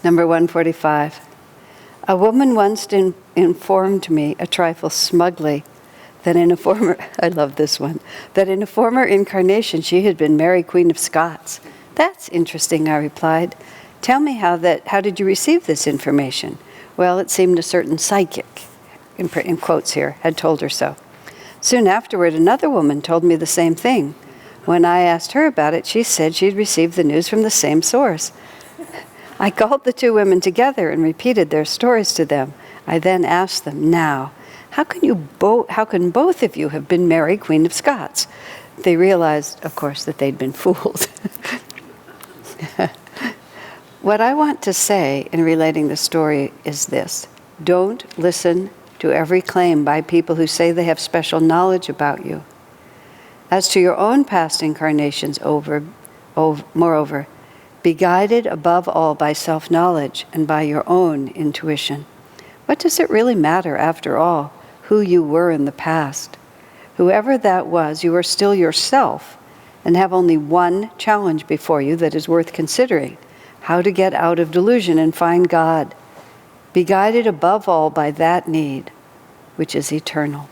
Number 145. A woman once informed me, a trifle smugly, that in a former, I love this one, that in a former incarnation she had been Mary Queen of Scots. That's interesting, I replied. Tell me how did you receive this information? Well, it seemed a certain psychic, in quotes here, had told her so. Soon afterward, another woman told me the same thing. When I asked her about it, she said she'd received the news from the same source. I called the two women together and repeated their stories to them. I then asked them, now, how can both of you have been Mary, Queen of Scots? They realized, of course, that they'd been fooled. What I want to say in relating the story is this. Don't listen to every claim by people who say they have special knowledge about you. As to your own past incarnations, moreover, be guided above all by self-knowledge and by your own intuition. What does it really matter, after all, who you were in the past? Whoever that was, you are still yourself and have only one challenge before you that is worth considering: how to get out of delusion and find God. Be guided above all by that need, which is eternal.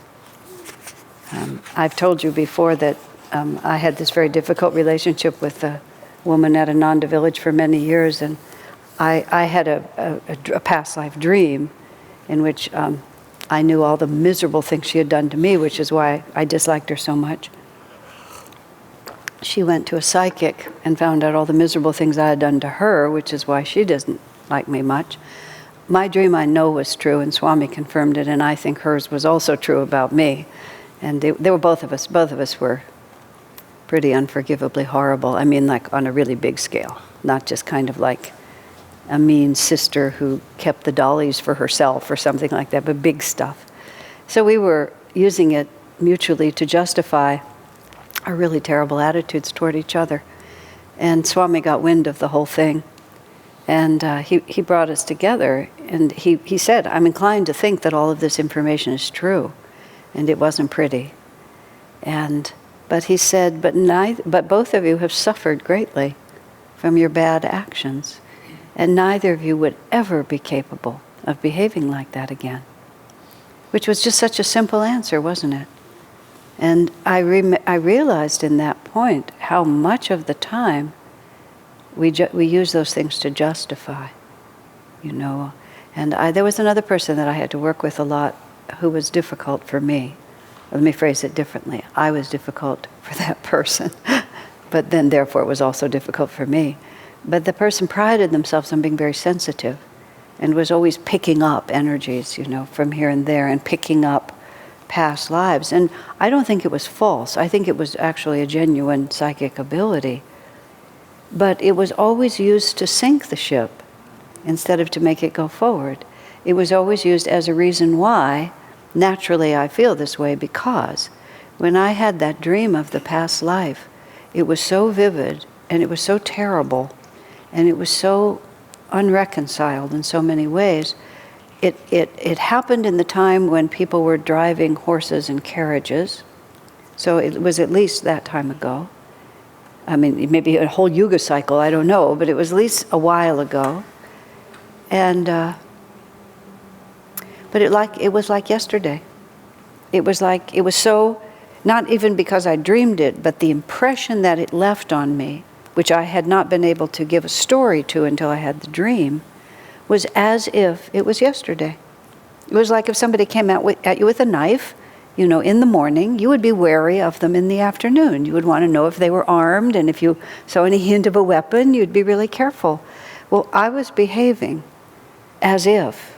I've told you before that I had this very difficult relationship with a woman at Ananda village for many years, and I had a past life dream in which I knew all the miserable things she had done to me, which is why I disliked her so much. She went to a psychic and found out all the miserable things I had done to her, which is why she doesn't like me much. My dream I know was true, and Swami confirmed it, and I think hers was also true about me. And they were both of us were pretty unforgivably horrible. I mean, like on a really big scale, not just kind of like a mean sister who kept the dollies for herself or something like that, but big stuff. So we were using it mutually to justify our really terrible attitudes toward each other. And Swami got wind of the whole thing. And he brought us together, and he said, I'm inclined to think that all of this information is true. And it wasn't pretty. But he said, but both of you have suffered greatly from your bad actions, and neither of you would ever be capable of behaving like that again. Which was just such a simple answer, wasn't it? And I realized in that point how much of the time we use those things to justify, you know. And there was another person that I had to work with a lot who was difficult for me. Let me phrase it differently. I was difficult for that person, but then therefore it was also difficult for me. But the person prided themselves on being very sensitive and was always picking up energies, you know, from here and there, and picking up past lives. And I don't think it was false. I think it was actually a genuine psychic ability. But it was always used to sink the ship instead of to make it go forward. It was always used as a reason why, naturally I feel this way, because when I had that dream of the past life, it was so vivid, and it was so terrible, and it was so unreconciled in so many ways. It happened in the time when people were driving horses and carriages, so it was at least that time ago. I mean, maybe a whole yuga cycle, I don't know, but it was at least a while ago. And but it was like yesterday. It was so, not even because I dreamed it, but the impression that it left on me, which I had not been able to give a story to until I had the dream, was as if it was yesterday. It was like if somebody came at you with a knife, you know, in the morning, you would be wary of them in the afternoon. You would want to know if they were armed, and if you saw any hint of a weapon, you'd be really careful. Well, I was behaving as if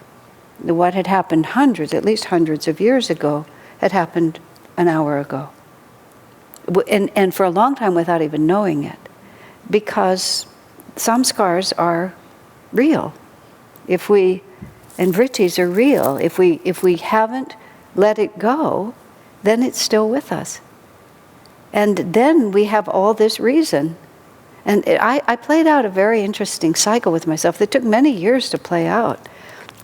what had happened at least hundreds of years ago, had happened an hour ago. And for a long time without even knowing it. Because samskars are real. And vrittis are real. If we haven't let it go, then it's still with us. And then we have all this reason. And I played out a very interesting cycle with myself that took many years to play out.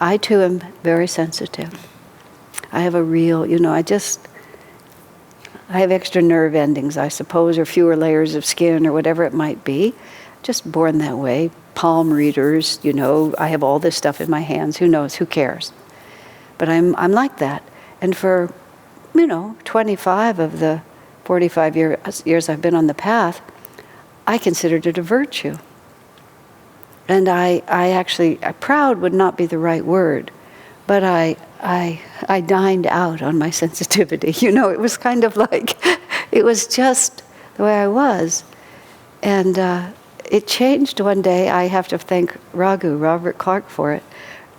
I too am very sensitive. I have a real, you know, I have extra nerve endings, I suppose, or fewer layers of skin, or whatever it might be. just born that way. Palm readers, I have all this stuff in my hands. Who knows? Who cares? But I'm like that. And for, 25 of the 45 years I've been on the path, I considered it a virtue. And proud would not be the right word, but I dined out on my sensitivity. It was kind of like, it was just the way I was. And it changed one day. I have to thank Robert Clark, for it.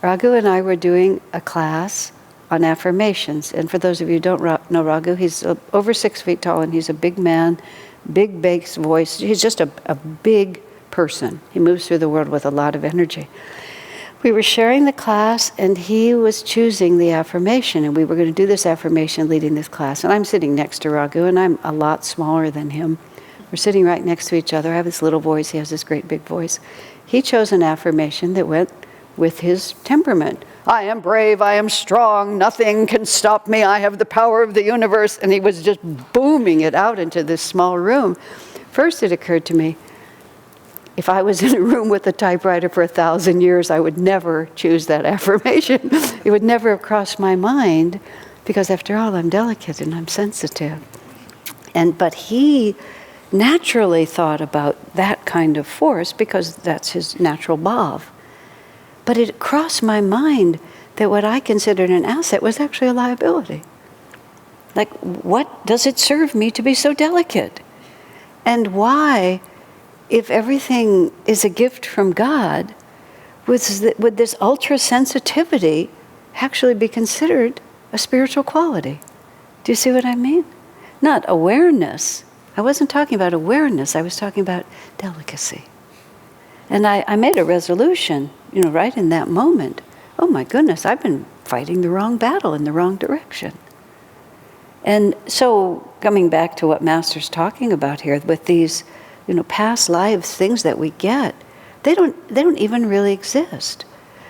Raghu and I were doing a class on affirmations. And for those of you who don't know Raghu, he's over 6 feet tall, and he's a big man, big bass voice. He's just a big person. He moves through the world with a lot of energy. We were sharing the class, and he was choosing the affirmation, and we were going to do this affirmation leading this class. And I'm sitting next to Raghu, and I'm a lot smaller than him. We're sitting right next to each other. I have this little voice. He has this great big voice. He chose an affirmation that went with his temperament. I am brave, I am strong, nothing can stop me, I have the power of the universe. And he was just booming it out into this small room. First it occurred to me, if I was in a room with a typewriter for 1,000 years, I would never choose that affirmation. It would never have crossed my mind, because after all, I'm delicate and I'm sensitive. But he naturally thought about that kind of force, because that's his natural bhav. But it crossed my mind that what I considered an asset was actually a liability. Like, what does it serve me to be so delicate? And why, if everything is a gift from God, would this ultra-sensitivity actually be considered a spiritual quality? Do you see what I mean? Not awareness. I wasn't talking about awareness. I was talking about delicacy. And I made a resolution, right in that moment. Oh my goodness, I've been fighting the wrong battle in the wrong direction. And so, coming back to what Master's talking about here, with these, past lives, things that we get, they don't even really exist.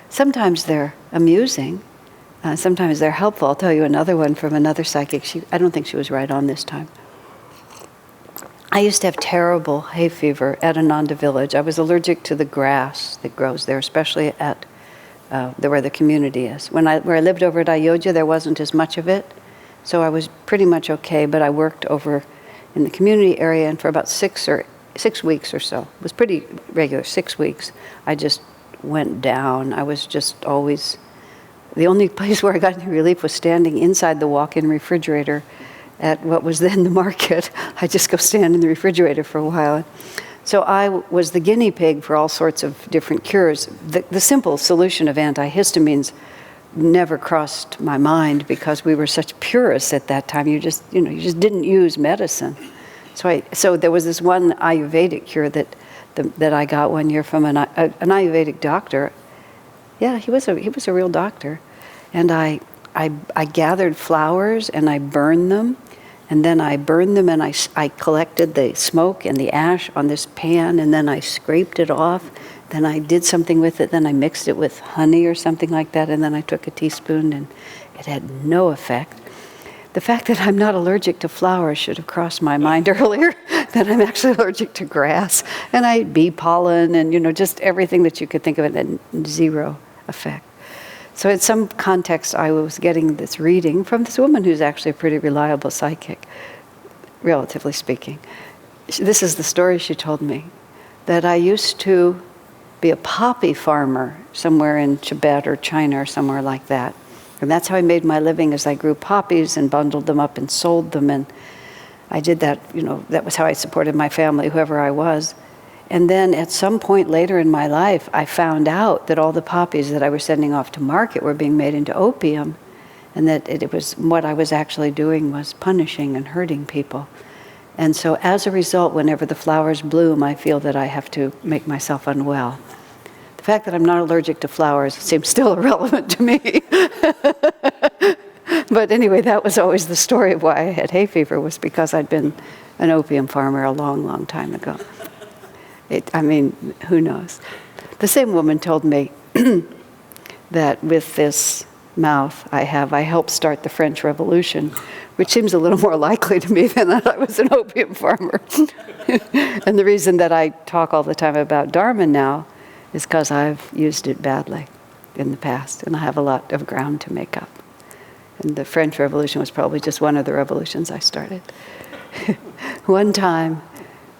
Sometimes they're amusing. Sometimes they're helpful. I'll tell you another one from another psychic. I don't think she was right on this time. I used to have terrible hay fever at Ananda village. I was allergic to the grass that grows there, especially at where the community is. Where I lived over at Ayodhya, there wasn't as much of it, so I was pretty much okay. But I worked over in the community area, and for about 6 weeks or so, it was pretty regular, 6 weeks, I just went down. I was just always, the only place where I got any relief was standing inside the walk-in refrigerator at what was then the market. I just go stand in the refrigerator for a while. So I was the guinea pig for all sorts of different cures. The simple solution of antihistamines never crossed my mind, because we were such purists at that time. You just didn't use medicine. So there was this one Ayurvedic cure that I got one year from an Ayurvedic doctor. Yeah, he was a real doctor. And I gathered flowers and I burned them. And then I burned them, and I collected the smoke and the ash on this pan, and then I scraped it off. Then I did something with it. Then I mixed it with honey or something like that, and then I took a teaspoon, and it had no effect. The fact that I'm not allergic to flowers should have crossed my mind earlier, that I'm actually allergic to grass. And I eat bee pollen and, just everything that you could think of, it had zero effect. So in some context, I was getting this reading from this woman who's actually a pretty reliable psychic, relatively speaking. This is the story she told me, that I used to be a poppy farmer somewhere in Tibet or China or somewhere like that. And that's how I made my living, as I grew poppies and bundled them up and sold them. And I did that, that was how I supported my family, whoever I was. And then at some point later in my life, I found out that all the poppies that I was sending off to market were being made into opium, and that it was what I was actually doing was punishing and hurting people. And so as a result, whenever the flowers bloom, I feel that I have to make myself unwell. The fact that I'm not allergic to flowers seems still irrelevant to me. But anyway, that was always the story of why I had hay fever, was because I'd been an opium farmer a long, long time ago. Who knows? The same woman told me that with this mouth I have. I helped start the French Revolution, which seems a little more likely to me than that I was an opium farmer. And the reason that I talk all the time about Dharma now is because I've used it badly in the past, and I have a lot of ground to make up. And the French Revolution was probably just one of the revolutions I started. One time,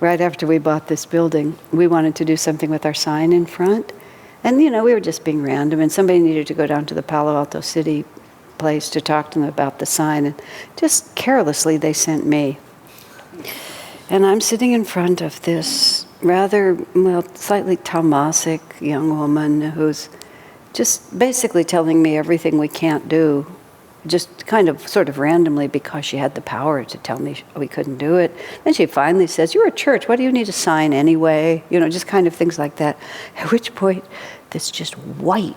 right after we bought this building, we wanted to do something with our sign in front. And, we were just being random, and somebody needed to go down to the Palo Alto City place to talk to them about the sign. And just carelessly, they sent me. And I'm sitting in front of this rather, slightly Talmasic young woman who's just basically telling me everything we can't do, just kind of sort of randomly because she had the power to tell me we couldn't do it. Then she finally says, "You're a church, what do you need a sign anyway?" Just kind of things like that. At which point, this just white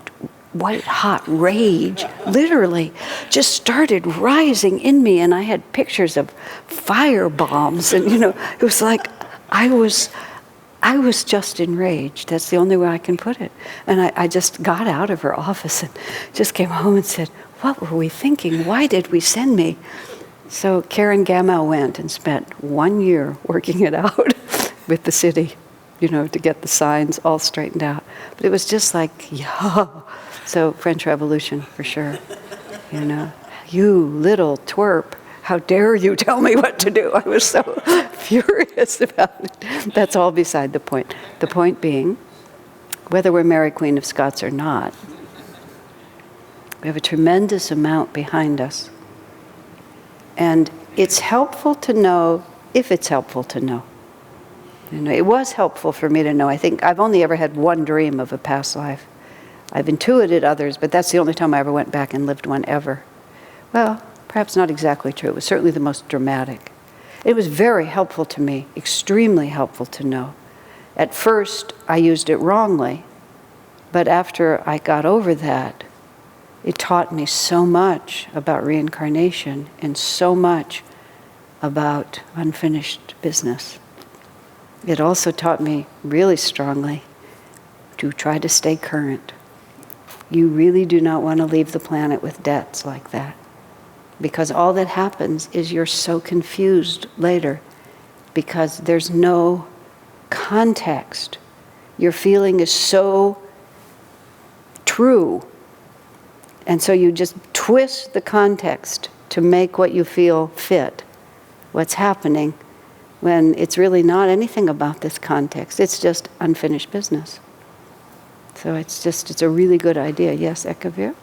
hot rage literally just started rising in me, and I had pictures of fire bombs, and it was like I was just enraged. That's the only way I can put it. And I just got out of her office and just came home and said, "What were we thinking? Why did we send me?" So Karen Gamel went and spent 1 year working it out with the city, to get the signs all straightened out. But it was just like, yeah. So French Revolution, for sure. You little twerp, how dare you tell me what to do? I was so furious about it. That's all beside the point. The point being, whether we're Mary Queen of Scots or not, we have a tremendous amount behind us. And it's helpful to know if it's helpful to know. It was helpful for me to know. I think I've only ever had one dream of a past life. I've intuited others, but that's the only time I ever went back and lived one ever. Well, perhaps not exactly true. It was certainly the most dramatic. It was very helpful to me, extremely helpful to know. At first, I used it wrongly, but after I got over that, it taught me so much about reincarnation and so much about unfinished business. It also taught me really strongly to try to stay current. You really do not want to leave the planet with debts like that, because all that happens is you're so confused later because there's no context. Your feeling is so true. And so you just twist the context to make what you feel fit what's happening, when it's really not anything about this context. It's just unfinished business. So it's a really good idea. Yes, Ekavir?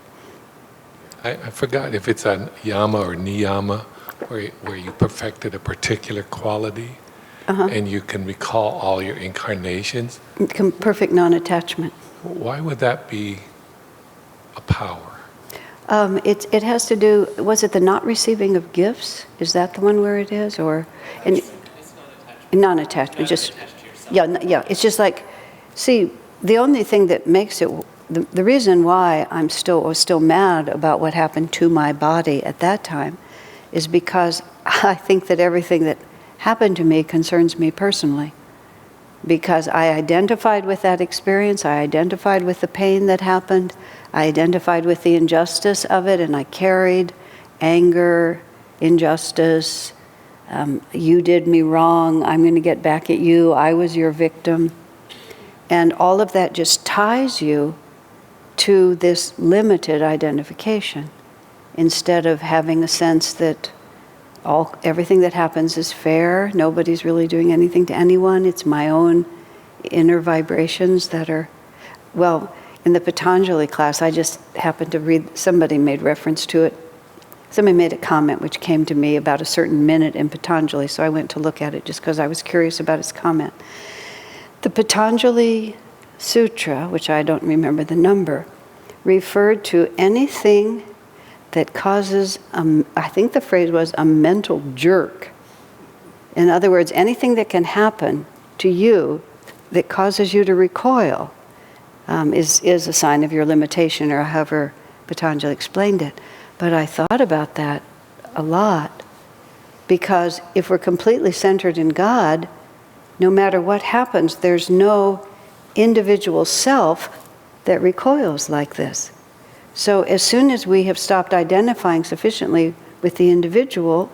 I forgot if it's a yama or niyama, where you perfected a particular quality, and you can recall all your incarnations. Perfect non-attachment. Why would that be a power? It has to do, was it the not receiving of gifts? Is that the one where it is? Or it's non-attachment. Just, yeah, it's just like, see, the only thing that makes it, the reason why I was still mad about what happened to my body at that time is because I think that everything that happened to me concerns me personally. Because I identified with that experience, I identified with the pain that happened, I identified with the injustice of it, and I carried anger, injustice, you did me wrong, I'm going to get back at you, I was your victim. And all of that just ties you to this limited identification, instead of having a sense that everything that happens is fair, nobody's really doing anything to anyone, it's my own inner vibrations that are, well, in the Patanjali class, I just happened to read, somebody made reference to it. Somebody made a comment which came to me about a certain minute in Patanjali, so I went to look at it just because I was curious about his comment. The Patanjali Sutra, which I don't remember the number, referred to anything that causes, I think the phrase was, a mental jerk. In other words, anything that can happen to you that causes you to recoil is a sign of your limitation, or however Patanjali explained it. But I thought about that a lot, because if we're completely centered in God, no matter what happens, there's no individual self that recoils like this. So as soon as we have stopped identifying sufficiently with the individual,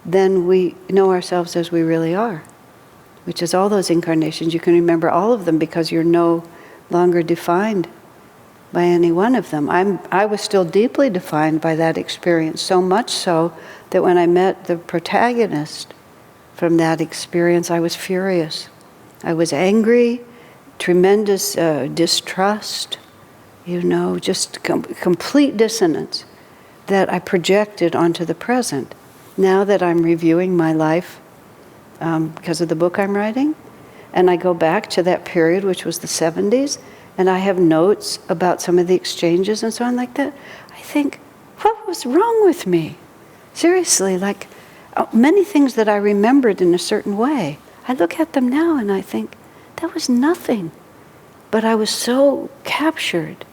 then we know ourselves as we really are, which is all those incarnations. You can remember all of them because you're no longer defined by any one of them. I was still deeply defined by that experience, so much so that when I met the protagonist from that experience, I was furious. I was angry, tremendous distrust, just complete dissonance that I projected onto the present. Now that I'm reviewing my life because of the book I'm writing, and I go back to that period, which was the 70s, and I have notes about some of the exchanges and so on like that, I think, what was wrong with me? Seriously, like many things that I remembered in a certain way, I look at them now and I think, that was nothing. But I was so captured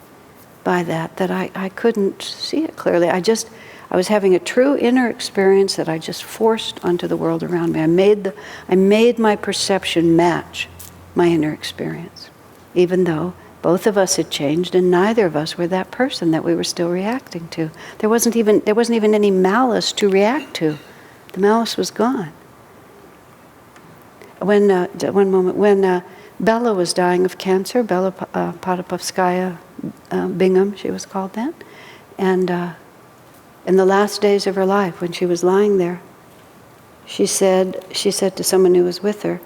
by that I couldn't see it clearly. I was having a true inner experience that I just forced onto the world around me. I made my perception match my inner experience, even though both of us had changed and neither of us were that person that we were still reacting to. There wasn't even any malice to react to. The malice was gone. When Bella was dying of cancer, Bella Potapovskaya Bingham, she was called then, and in the last days of her life, when she was lying there, she said to someone who was with her,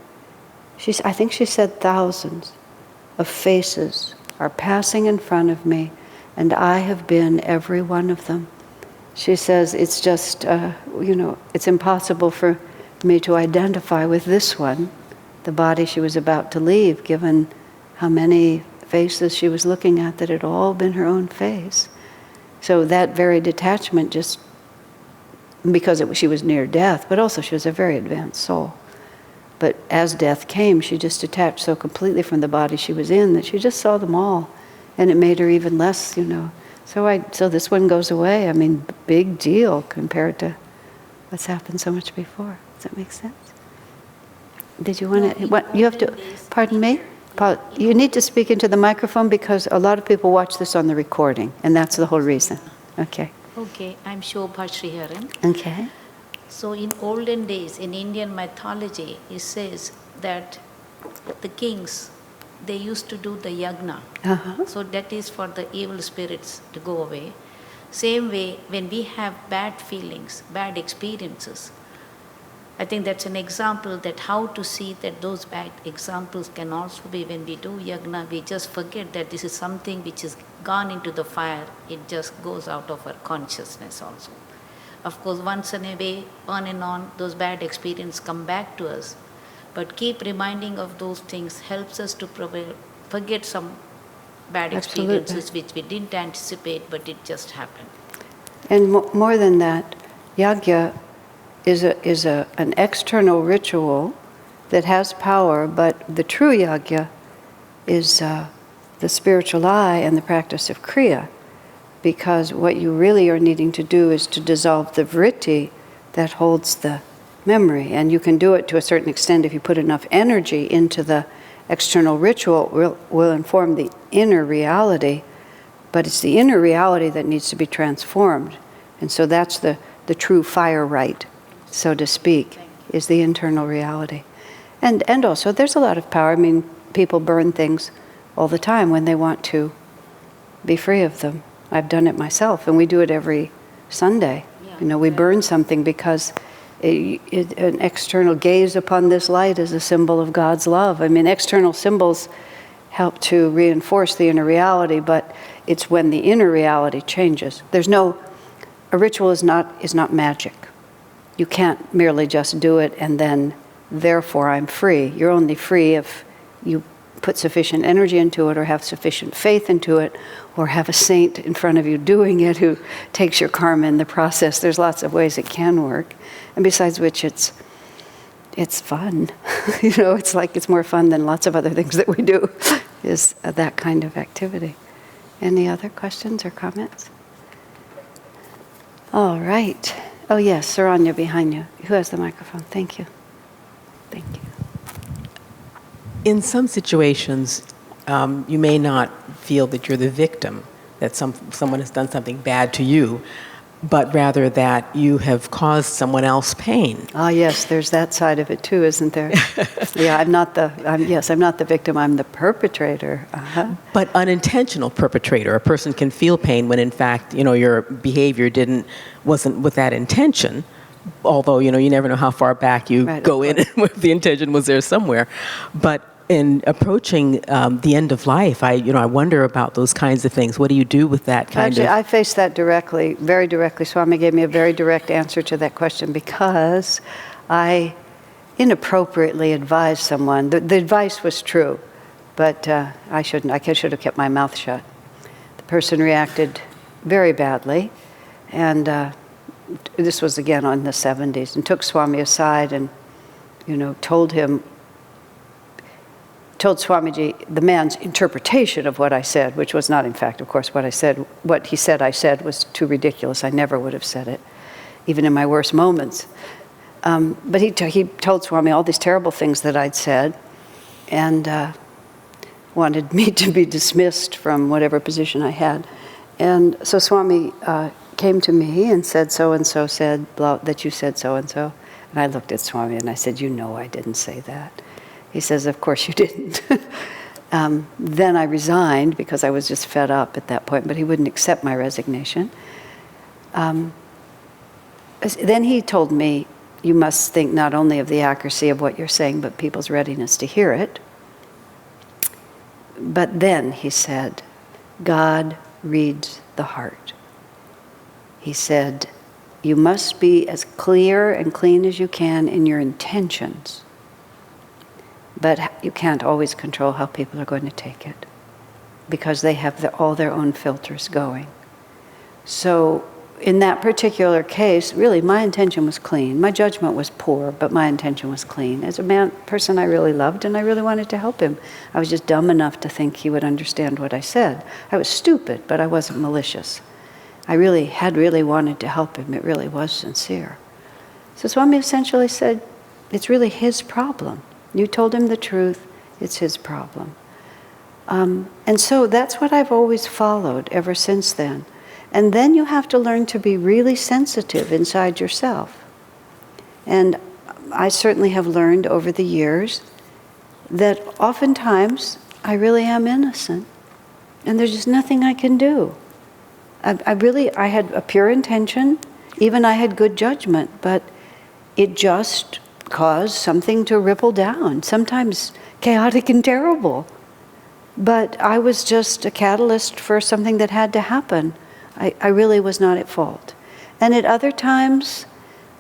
I think she said, thousands of faces are passing in front of me, and I have been every one of them. She says, it's just, it's impossible for me to identify with this one, the body she was about to leave, given how many faces she was looking at that had all been her own face. So that very detachment, just because she was near death, but also she was a very advanced soul. But as death came, she just detached so completely from the body she was in that she just saw them all. And it made her even less, So this one goes away. I mean, big deal compared to what's happened so much before. Does that make sense? Did you want to, you have to, pardon me? Paul, you need to speak into the microphone because a lot of people watch this on the recording, and that's the whole reason. Okay. Okay, I'm Shobha Sriharan. Okay. So in olden days, in Indian mythology, it says that the kings, they used to do the yagna. Uh-huh. So that is for the evil spirits to go away. Same way, when we have bad feelings, bad experiences, I think that's an example that how to see that those bad examples can also be when we do yagna, we just forget that this is something which has gone into the fire, it just goes out of our consciousness also. Of course, once in a way, on and on, those bad experiences come back to us. But keep reminding of those things helps us to forget some bad experiences which we didn't anticipate, but it just happened. And more than that, yagya is an external ritual that has power, but the true yagya is the spiritual eye and the practice of kriya, because what you really are needing to do is to dissolve the vritti that holds the memory, and you can do it to a certain extent if you put enough energy into the external ritual. Will inform the inner reality, but it's the inner reality that needs to be transformed, and so that's the true fire rite, so to speak, is the internal reality. And also, there's a lot of power. I mean, people burn things all the time when they want to be free of them. I've done it myself, and we do it every Sunday. We burn something because an external gaze upon this light is a symbol of God's love. I mean, external symbols help to reinforce the inner reality, but it's when the inner reality changes. A ritual is not magic. You can't merely just do it and then, therefore, I'm free. You're only free if you put sufficient energy into it or have sufficient faith into it or have a saint in front of you doing it who takes your karma in the process. There's lots of ways it can work. And besides which, it's fun. It's more fun than lots of other things that we do, is that kind of activity. Any other questions or comments? All right. Oh, yes, Saranya behind you. Who has the microphone? Thank you. Thank you. In some situations, you may not feel that you're the victim, that someone has done something bad to you, but rather that you have caused someone else pain. Ah, yes, there's that side of it too, isn't there? Yeah, I'm not the victim, I'm the perpetrator. Uh-huh. But unintentional perpetrator. A person can feel pain when in fact, your behavior wasn't with that intention. Although, you never know how far back you go in if the intention was there somewhere. But in approaching the end of life, I wonder about those kinds of things. What do you do with that kind of... I faced that directly, very directly. Swami gave me a very direct answer to that question because I inappropriately advised someone. The advice was true, but I should have kept my mouth shut. The person reacted very badly, and this was again on the 70s, and took Swami aside and, told Swamiji the man's interpretation of what I said, which was not in fact, of course, what I said. What he said I said was too ridiculous. I never would have said it, even in my worst moments. But he told Swami all these terrible things that I'd said, and wanted me to be dismissed from whatever position I had. And so Swami came to me and said, so-and-so said that you said so-and-so. And I looked at Swami and I said, I didn't say that. He says, of course you didn't. Then I resigned because I was just fed up at that point, but he wouldn't accept my resignation. Then he told me, you must think not only of the accuracy of what you're saying, but people's readiness to hear it. But then he said, God reads the heart. He said, you must be as clear and clean as you can in your intentions. But you can't always control how people are going to take it because they have all their own filters going. So in that particular case, really my intention was clean. My judgment was poor, but my intention was clean. As a person I really loved and I really wanted to help him. I was just dumb enough to think he would understand what I said. I was stupid, but I wasn't malicious. I really wanted to help him. It really was sincere. So Swami essentially said, it's really his problem. You told him the truth, it's his problem. And so that's what I've always followed ever since then. And then you have to learn to be really sensitive inside yourself. And I certainly have learned over the years that oftentimes I really am innocent. And there's just nothing I can do. I had a pure intention, even I had good judgment, but it just caused something to ripple down, sometimes chaotic and terrible. But I was just a catalyst for something that had to happen. I really was not at fault. And at other times,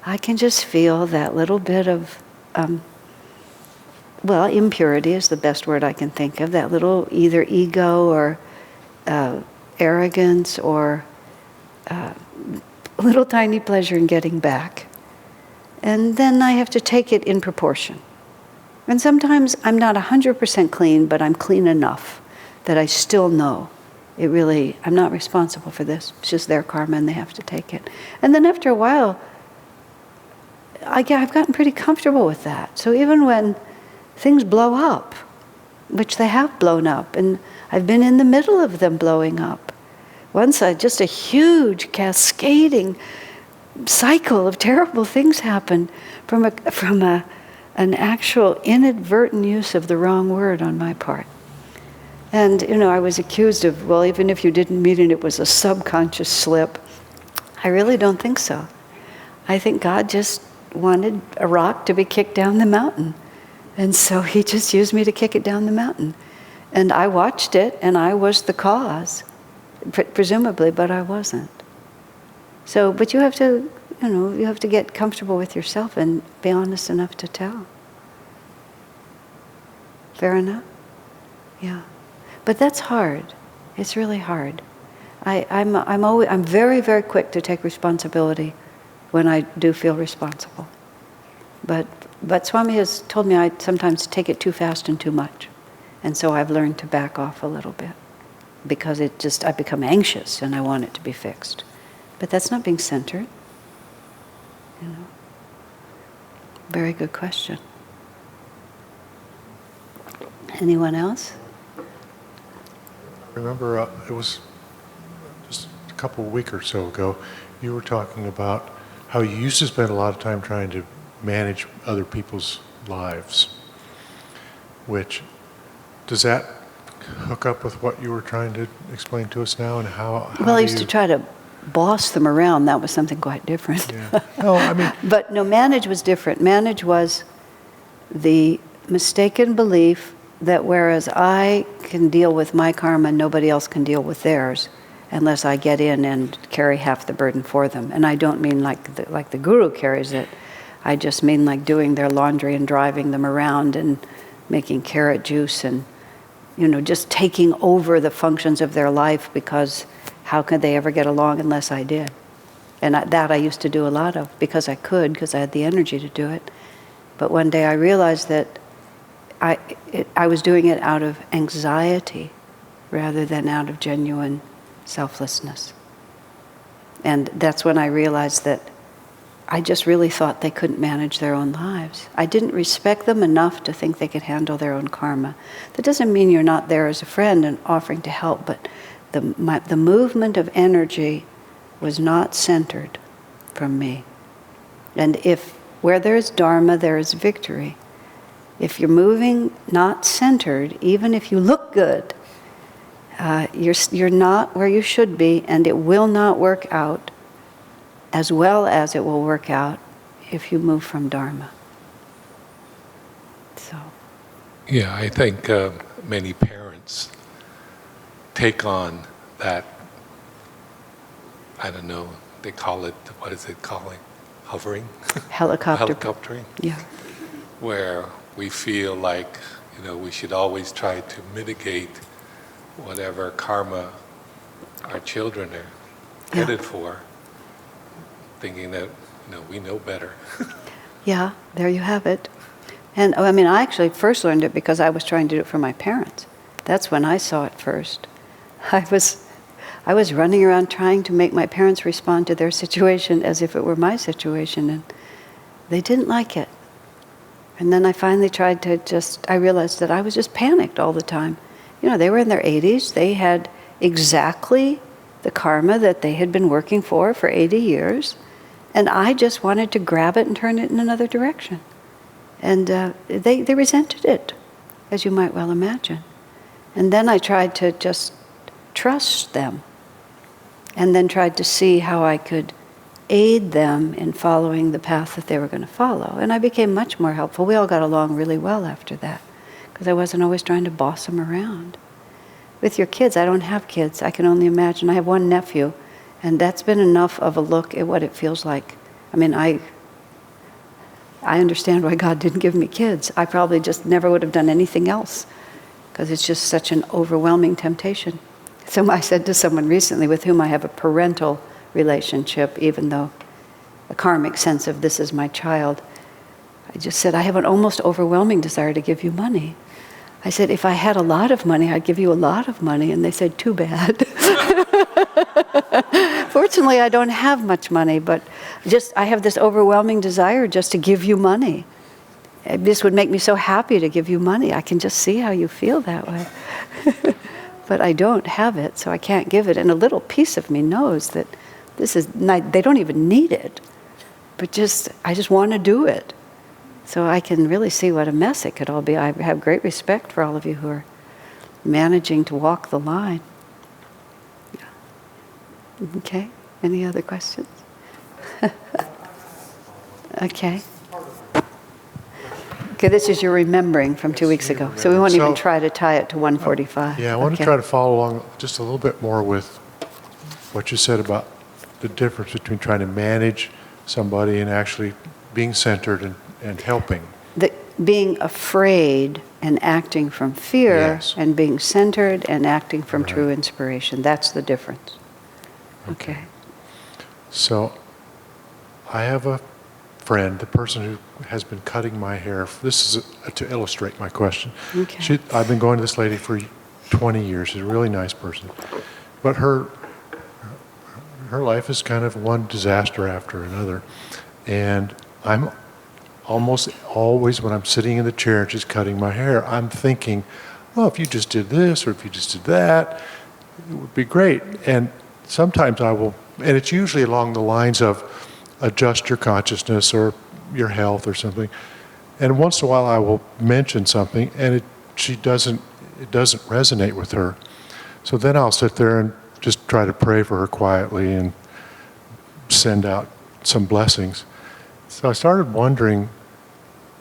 I can just feel that little bit of, impurity is the best word I can think of, that little either ego or arrogance or a little tiny pleasure in getting back. And then I have to take it in proportion. And sometimes I'm not 100% clean, but I'm clean enough that I still know I'm not responsible for this. It's just their karma and they have to take it. And then after a while, I've gotten pretty comfortable with that. So even when things blow up, which they have blown up, and I've been in the middle of them blowing up. Once just a huge cascading cycle of terrible things happened from an actual inadvertent use of the wrong word on my part. And, I was accused of, even if you didn't mean it, it was a subconscious slip. I really don't think so. I think God just wanted a rock to be kicked down the mountain. And so he just used me to kick it down the mountain. And I watched it, and I was the cause, presumably, but I wasn't. So, but you have to get comfortable with yourself and be honest enough to tell. Fair enough? Yeah. But that's hard. It's really hard. I'm very, very quick to take responsibility when I do feel responsible. But Swami has told me I sometimes take it too fast and too much. And so I've learned to back off a little bit because I become anxious and I want it to be fixed. But that's not being centered. Very good question. Anyone else? I remember it was couple of weeks or so ago, you were talking about how you used to spend a lot of time trying to manage other people's lives, which, does that hook up with what you were trying to explain to us now, and how Well, I do used to you- try to boss them around. That was something quite different. Yeah. No, I mean, But no, manage was different. Manage was the mistaken belief that whereas I can deal with my karma, nobody else can deal with theirs unless I get in and carry half the burden for them. And I don't mean like the guru carries it. I just mean like doing their laundry and driving them around and making carrot juice and, just taking over the functions of their life, because how could they ever get along unless I did? And that I used to do a lot of because I had the energy to do it. But one day I realized that I was doing it out of anxiety rather than out of genuine selflessness. And that's when I realized that I just really thought they couldn't manage their own lives. I didn't respect them enough to think they could handle their own karma. That doesn't mean you're not there as a friend and offering to help, but the movement of energy was not centered from me. And where there is dharma, there is victory. If you're moving not centered, even if you look good, you're not where you should be, and it will not work out as well as it will work out if you move from dharma. So. Yeah, I think many parents take on that, I don't know, they call it, what is it calling? Hovering? Helicoptering. Yeah. Where we feel like, we should always try to mitigate whatever karma our children are headed for, thinking that, we know better. Yeah, there you have it. And I actually first learned it because I was trying to do it for my parents. That's when I saw it first. I was running around trying to make my parents respond to their situation as if it were my situation, and they didn't like it. And then I finally tried to I realized that I was just panicked all the time. They were in their 80s. They had exactly the karma that they had been working for 80 years. And I just wanted to grab it and turn it in another direction. And they resented it, as you might well imagine. And then I tried to just trust them. And then tried to see how I could aid them in following the path that they were going to follow. And I became much more helpful. We all got along really well after that, because I wasn't always trying to boss them around. With your kids, I don't have kids. I can only imagine. I have one nephew, and that's been enough of a look at what it feels like. I understand why God didn't give me kids. I probably just never would have done anything else, because it's just such an overwhelming temptation. So I said to someone recently with whom I have a parental relationship, even though a karmic sense of this is my child, I just said, I have an almost overwhelming desire to give you money. I said, if I had a lot of money, I'd give you a lot of money. And they said, too bad. Fortunately, I don't have much money, but I have this overwhelming desire just to give you money. This would make me so happy to give you money. I can just see how you feel that way. But I don't have it, so I can't give it. And a little piece of me knows that they don't even need it, but I just want to do it. So I can really see what a mess it could all be. I have great respect for all of you who are managing to walk the line. Yeah. Okay, any other questions? Okay. Okay, this is your remembering from 2 weeks ago. So we won't even try to tie it to 145. Yeah, I want to try to follow along just a little bit more with what you said about the difference between trying to manage somebody and actually being centered and helping. Being afraid and acting from fear, Yes. and being centered and acting from true inspiration. That's the difference. Okay. So I have a friend, the person who has been cutting my hair. This is to illustrate my question. Okay. I've been going to this lady for 20 years. She's a really nice person. But her life is kind of one disaster after another. And I'm almost always, when I'm sitting in the chair and she's cutting my hair, I'm thinking, well, if you just did this or if you just did that, it would be great. And sometimes I will, and it's usually along the lines of adjust your consciousness or your health or something. And once in a while I will mention something and it doesn't resonate with her. So then I'll sit there and just try to pray for her quietly and send out some blessings. So I started wondering,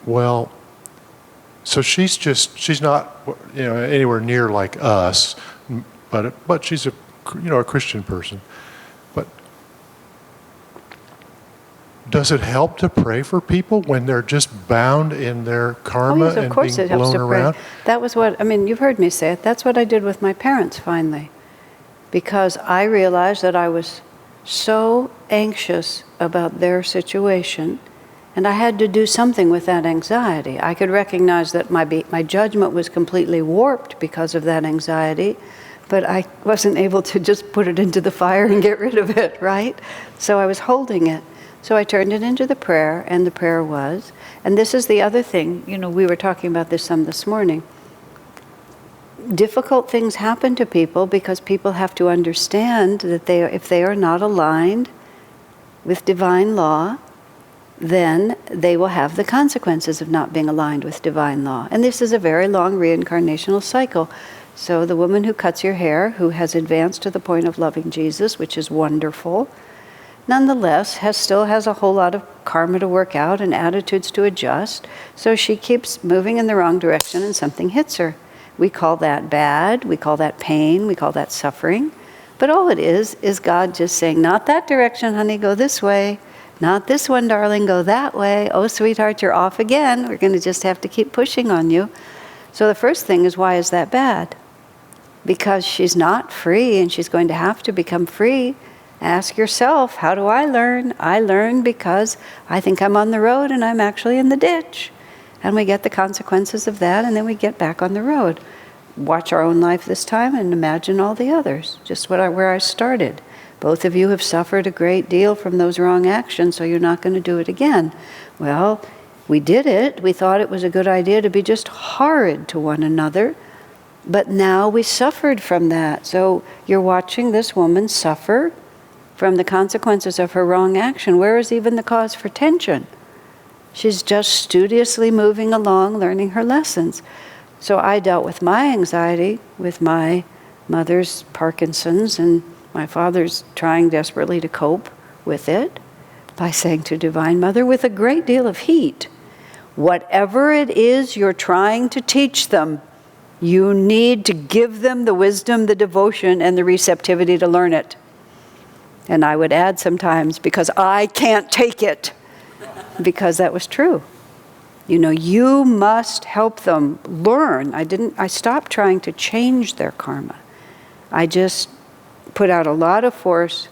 well, so she's not, anywhere near like us, but she's a Christian person. But does it help to pray for people when they're just bound in their karma yes, of and course being it helps blown to pray. around? That was you've heard me say it. That's what I did with my parents finally. Because I realized that I was so anxious about their situation, and I had to do something with that anxiety. I could recognize that my judgment was completely warped because of that anxiety, but I wasn't able to just put it into the fire and get rid of it, right? So I was holding it. So I turned it into the prayer, and the prayer was, and this is the other thing, we were talking about this some this morning. Difficult things happen to people because people have to understand that if they are not aligned with divine law, then they will have the consequences of not being aligned with divine law. And this is a very long reincarnational cycle. So the woman who cuts your hair, who has advanced to the point of loving Jesus, which is wonderful, nonetheless still has a whole lot of karma to work out and attitudes to adjust. So she keeps moving in the wrong direction and something hits her. We call that bad, we call that pain, we call that suffering. But all it is God just saying, not that direction, honey, go this way. Not this one, darling, go that way. Oh, sweetheart, you're off again. We're going to just have to keep pushing on you. So the first thing is, why is that bad? Because she's not free and she's going to have to become free. Ask yourself, how do I learn? I learn because I think I'm on the road and I'm actually in the ditch. And we get the consequences of that, and then we get back on the road. Watch our own life this time and imagine all the others, just where I started. Both of you have suffered a great deal from those wrong actions, so you're not going to do it again. Well, we did it. We thought it was a good idea to be just horrid to one another, but now we suffered from that. So you're watching this woman suffer from the consequences of her wrong action. Where is even the cause for tension? She's just studiously moving along, learning her lessons. So I dealt with my anxiety, with my mother's Parkinson's, and my father's trying desperately to cope with it by saying to Divine Mother, with a great deal of heat, whatever it is you're trying to teach them, you need to give them the wisdom, the devotion, and the receptivity to learn it. And I would add sometimes, because I can't take it. Because that was true. You must help them learn. I stopped trying to change their karma. I just put out a lot of force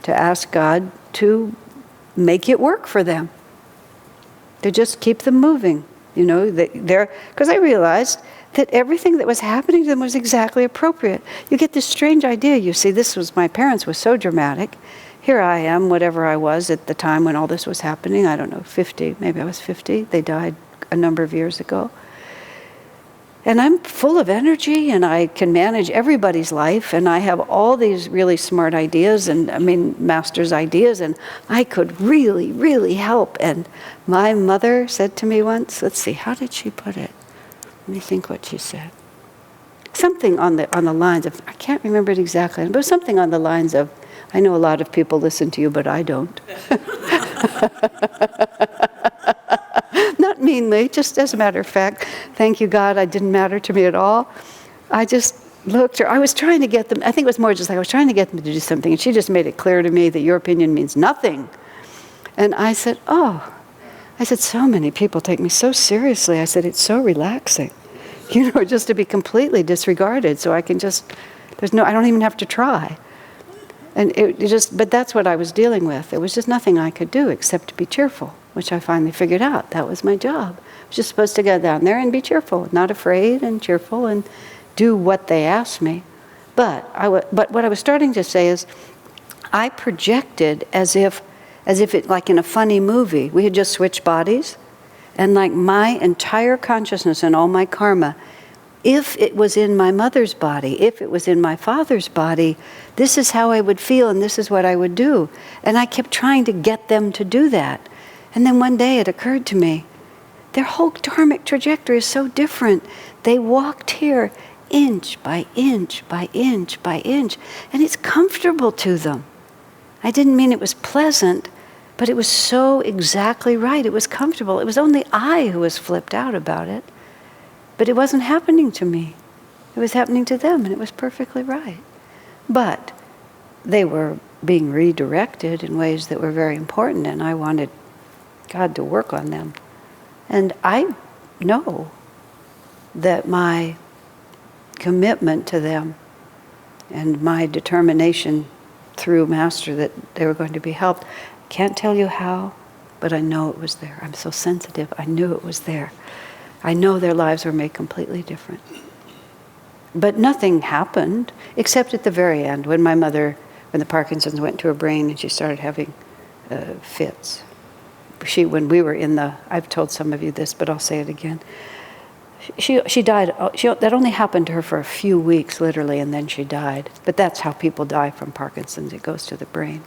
to ask God to make it work for them. To just keep them moving. Because I realized that everything that was happening to them was exactly appropriate. You get this strange idea, my parents were so dramatic. Here I am, whatever I was at the time when all this was happening, I don't know, 50, maybe I was 50. They died a number of years ago. And I'm full of energy and I can manage everybody's life and I have all these really smart ideas master's ideas, and I could really, really help. And my mother said to me once, let's see, how did she put it? Let me think what she said. Something on the lines of, I can't remember it exactly, but it was something on the lines of, I know a lot of people listen to you, but I don't. Not meanly, just as a matter of fact. Thank you, God, it didn't matter to me at all. I just looked I was trying to get them, I think it was more just like I was trying to get them to do something, and she just made it clear to me that your opinion means nothing. And I said, so many people take me so seriously. I said, it's so relaxing, just to be completely disregarded. So I can I don't even have to try. And but that's what I was dealing with. There was just nothing I could do except to be cheerful, which I finally figured out. That was my job. I was just supposed to go down there and be cheerful, not afraid and cheerful, and do what they asked me. But what I was starting to say is, I projected as if it, like in a funny movie, we had just switched bodies, and like my entire consciousness and all my karma if it was in my mother's body, if it was in my father's body, this is how I would feel and this is what I would do. And I kept trying to get them to do that. And then one day it occurred to me, their whole karmic trajectory is so different. They walked here inch by inch by inch by inch, and it's comfortable to them. I didn't mean it was pleasant, but it was so exactly right. It was comfortable. It was only I who was flipped out about it. But it wasn't happening to me. It was happening to them, and it was perfectly right. But they were being redirected in ways that were very important, and I wanted God to work on them. And I know that my commitment to them and my determination through Master that they were going to be helped, can't tell you how, but I know it was there. I'm so sensitive. I knew it was there. I know their lives were made completely different. But nothing happened, except at the very end, when my mother, when the Parkinson's went to her brain and she started having fits. When we were in the, I've told some of you this, but I'll say it again. She died, that only happened to her for a few weeks, literally, and then she died. But that's how people die from Parkinson's, it goes to the brain.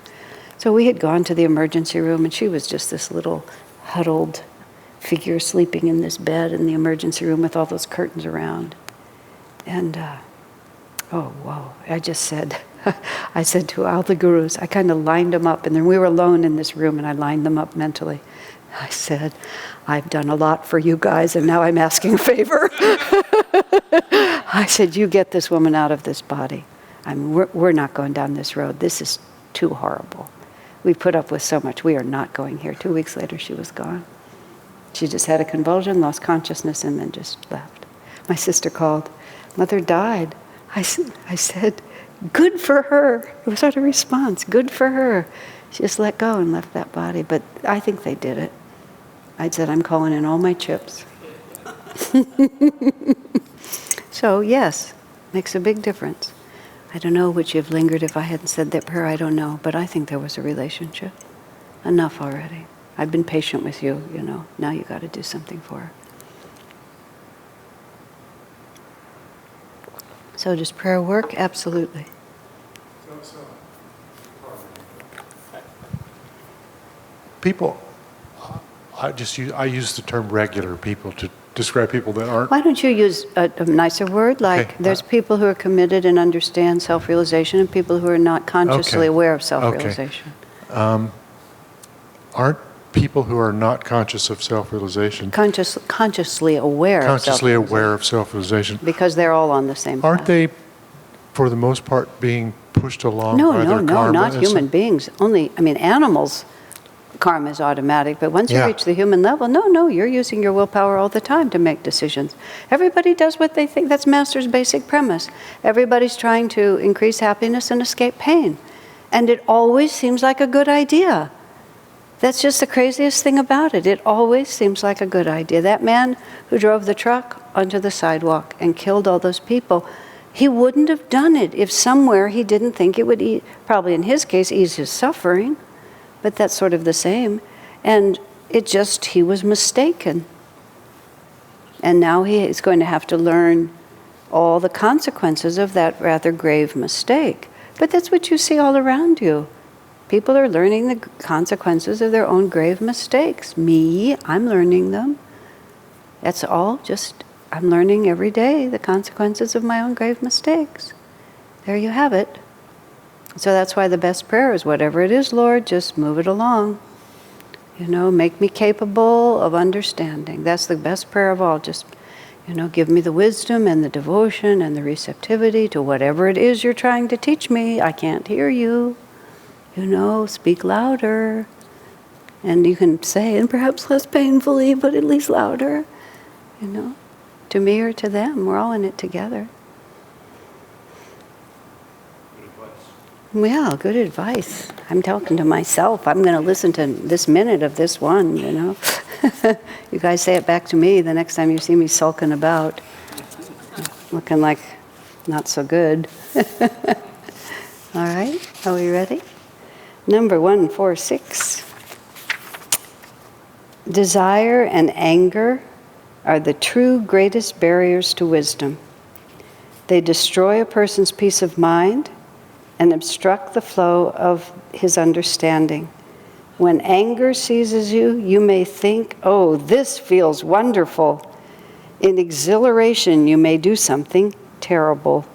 So we had gone to the emergency room, and she was just this little huddled figure sleeping in this bed in the emergency room with all those curtains around. And, oh, whoa, I just said, I said to all the gurus, I kind of lined them up, and then we were alone in this room, and I lined them up mentally. I said, I've done a lot for you guys, and now I'm asking a favor. I said, you get this woman out of this body. We're not going down this road. This is too horrible. We put up with so much. We are not going here. 2 weeks later, she was gone. She just had a convulsion, lost consciousness, and then just left. My sister called. Mother died. I said, good for her. It was sort of response. Good for her. She just let go and left that body. But I think they did it. I said, I'm calling in all my chips. So, yes, makes a big difference. I don't know, would you have lingered if I hadn't said that prayer? I don't know. But I think there was a relationship. Enough already. I've been patient with you, you know. Now you got to do something for her. So does prayer work? Absolutely. People, I use the term regular people to describe people that aren't. Why don't you use a nicer word? Like, Okay. there's people who are committed and understand self-realization and people who are not consciously Okay. aware of self-realization. Aren't people who are not conscious of self-realization Consciously aware of consciously self-realization. aware of self-realization? Because they're all on the same path. Aren't they, for the most part, being pushed along by their karma? Not and human stuff? beings. Only, animals, karma is automatic, but once you Yeah. reach the human level, no, you're using your willpower all the time to make decisions. Everybody does what they think. That's Master's basic premise. Everybody's trying to increase happiness and escape pain. And it always seems like a good idea. That's just the craziest thing about it. It always seems like a good idea. That man who drove the truck onto the sidewalk and killed all those people, he wouldn't have done it if somewhere he didn't think it would, probably in his case, ease his suffering. But that's sort of the same. And he was mistaken. And now he is going to have to learn all the consequences of that rather grave mistake. But that's what you see all around you. People are learning the consequences of their own grave mistakes. Me, I'm learning them. That's all I'm learning every day the consequences of my own grave mistakes. There you have it. So that's why the best prayer is, whatever it is, Lord, just move it along. Make me capable of understanding. That's the best prayer of all. Just, give me the wisdom and the devotion and the receptivity to whatever it is you're trying to teach me. I can't hear you. Speak louder. And you can say, and perhaps less painfully, but at least louder. To me or to them. We're all in it together. Yeah, good advice. I'm talking to myself. I'm going to listen to this minute of this one, You guys say it back to me the next time you see me sulking about, looking like not so good. All right, are we ready? Number 146. Desire and anger are the true greatest barriers to wisdom. They destroy a person's peace of mind and obstruct the flow of his understanding. When anger seizes you, you may think, oh, this feels wonderful. In exhilaration, you may do something terrible,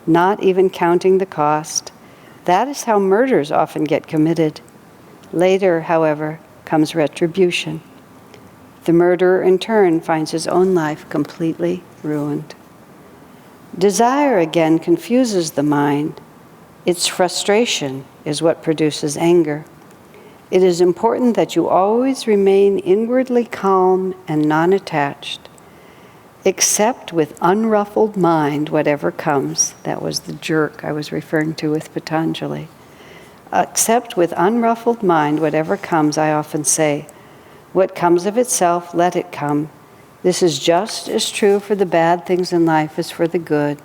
not even counting the cost. That is how murders often get committed. Later, however, comes retribution. The murderer, in turn, finds his own life completely ruined. Desire, again, confuses the mind. Its frustration is what produces anger. It is important that you always remain inwardly calm and non-attached. Accept with unruffled mind whatever comes. That was the jerk I was referring to with Patanjali. Accept with unruffled mind whatever comes, I often say. What comes of itself, let it come. This is just as true for the bad things in life as for the good.